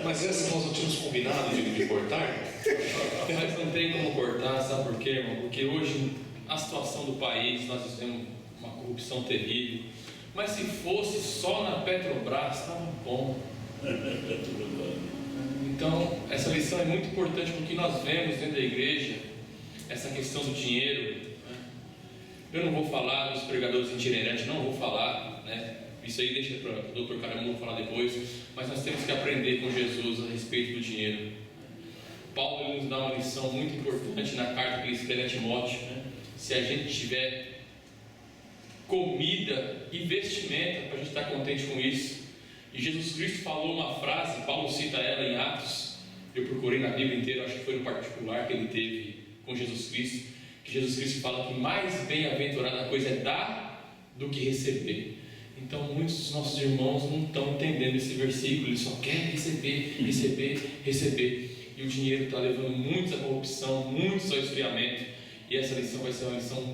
Mas essa nós não tínhamos combinado de cortar? Mas não tem como cortar, sabe por quê, irmão? Porque hoje a situação do país, nós temos uma corrupção terrível. Mas se fosse só na Petrobras, estava bom. Então, essa lição é muito importante porque nós vemos dentro da igreja essa questão do dinheiro. Eu não vou falar dos pregadores itinerantes, não vou falar, né? Isso aí deixa para o Dr. Caramulo falar depois, mas nós temos que aprender com Jesus a respeito do dinheiro. Paulo ele nos dá uma lição muito importante na carta que ele escreve a Timóteo, né? Se a gente tiver comida e vestimenta, para a gente estar contente com isso. E Jesus Cristo falou uma frase, Paulo cita ela em Atos, eu procurei na Bíblia inteira, acho que foi no particular que ele teve com Jesus Cristo, que Jesus Cristo fala que mais bem-aventurada coisa é dar do que receber. Então muitos dos nossos irmãos não estão entendendo esse versículo, eles só querem receber, receber, receber, e o dinheiro está levando muitos à corrupção, muitos ao esfriamento, e essa lição vai ser uma lição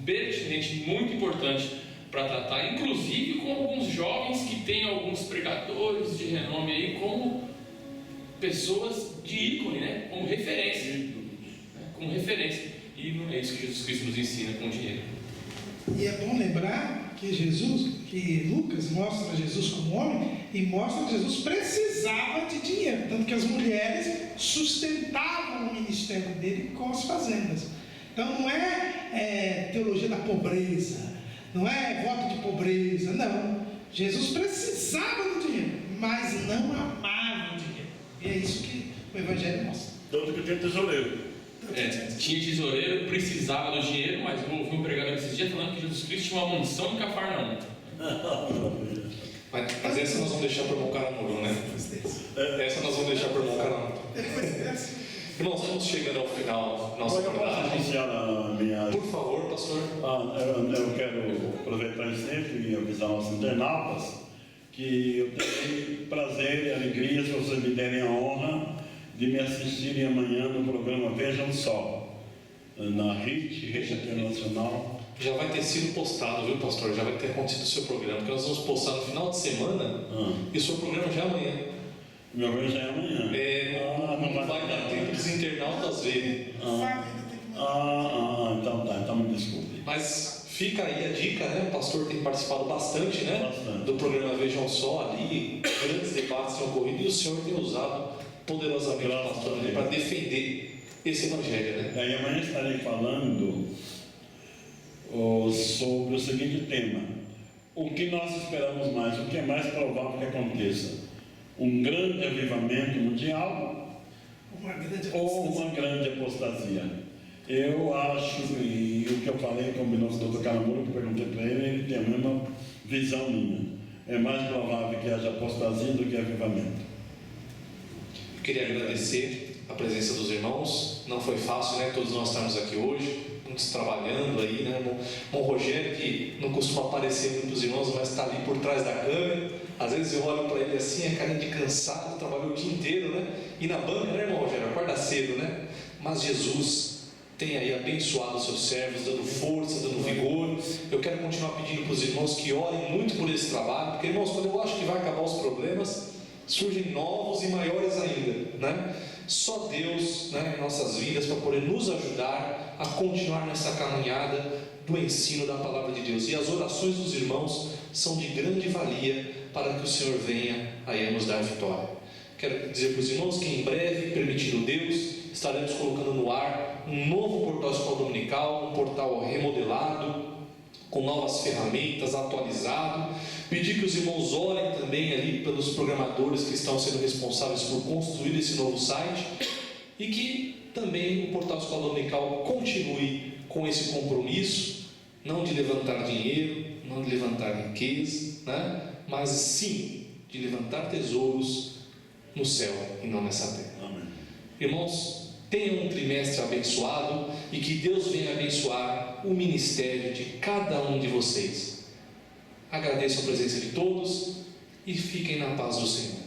pertinente, muito importante para tratar, inclusive com alguns jovens que têm alguns pregadores de renome aí como pessoas de ícone, né? Como referência, né? Como referência, e não é isso que Jesus Cristo nos ensina com o dinheiro. E é bom lembrar que Lucas mostra Jesus como homem e mostra que Jesus precisava de dinheiro, tanto que as mulheres sustentavam o ministério dele com as fazendas. Então não é teologia da pobreza, não é voto de pobreza, não. Jesus precisava do dinheiro, mas não amava o dinheiro. E é isso que o Evangelho mostra. Tanto que tem tesoureiro. Tinha tesoureiro, precisava do dinheiro, mas eu ouvi um pregador esses dias falando que Jesus Cristo tinha uma mansão em Cafarnaum. Mas essa nós vamos deixar para o Moncaramuru, né? Essa nós vamos deixar para o Moncaramuru. Irmãos, estamos chegando ao final da nossa mensagem. Por favor, pastor. Eu quero aproveitar esse tempo e avisar nossos internautas que eu tenho prazer e alegria se vocês me derem a honra de me assistirem amanhã no programa Vejam Só, na Rede Internacional. Já vai ter sido postado, viu, pastor? Já vai ter acontecido o seu programa, porque nós vamos postar no final de semana e o seu programa já é amanhã. Meu programa já é amanhã. Não vai dar tempo dos internautas verem. Então me desculpe. Mas fica aí a dica, né? O pastor tem participado bastante, né? Bastante. Do programa Vejam Só ali, grandes debates têm ocorrido e o senhor tem usado poderosamente o pastor ali para defender esse evangelho, né? E amanhã estarei falando sobre o seguinte tema: o que nós esperamos mais, o que é mais provável que aconteça? Um grande avivamento mundial ou uma grande apostasia? Eu acho, e o que eu falei com o Dr. Caramulo, que eu perguntei para ele tem a mesma visão minha. É mais provável que haja apostasia do que avivamento. Queria agradecer a presença dos irmãos. Não foi fácil, né? Todos nós estamos aqui hoje, muitos trabalhando aí, né? Irmão Rogério, que não costuma aparecer muito para os irmãos, mas está ali por trás da câmera. Às vezes eu olho para ele assim, a cara de cansado, trabalhou o dia inteiro, né? E na banca, né, irmão Rogério? Acorda cedo, né? Mas Jesus tem aí abençoado os seus servos, dando força, dando vigor. Eu quero continuar pedindo para os irmãos que orem muito por esse trabalho, porque, irmãos, quando eu acho que vai acabar os problemas, surgem novos e maiores ainda, né? Só Deus, né, em nossas vidas, para poder nos ajudar a continuar nessa caminhada do ensino da palavra de Deus. E as orações dos irmãos são de grande valia para que o Senhor venha aí a nos dar vitória. Quero dizer para os irmãos que em breve, permitindo Deus, estaremos colocando no ar um novo portal Escola Dominical, um portal remodelado, com novas ferramentas, atualizado. Pedir que os irmãos orem também ali pelos programadores que estão sendo responsáveis por construir esse novo site e que também o portal Escola Dominical continue com esse compromisso, não de levantar dinheiro, não de levantar riqueza, né? Mas sim de levantar tesouros no céu e não nessa terra. Amém. Irmãos, tenham um trimestre abençoado e que Deus venha abençoar o ministério de cada um de vocês. Agradeço a presença de todos e fiquem na paz do Senhor.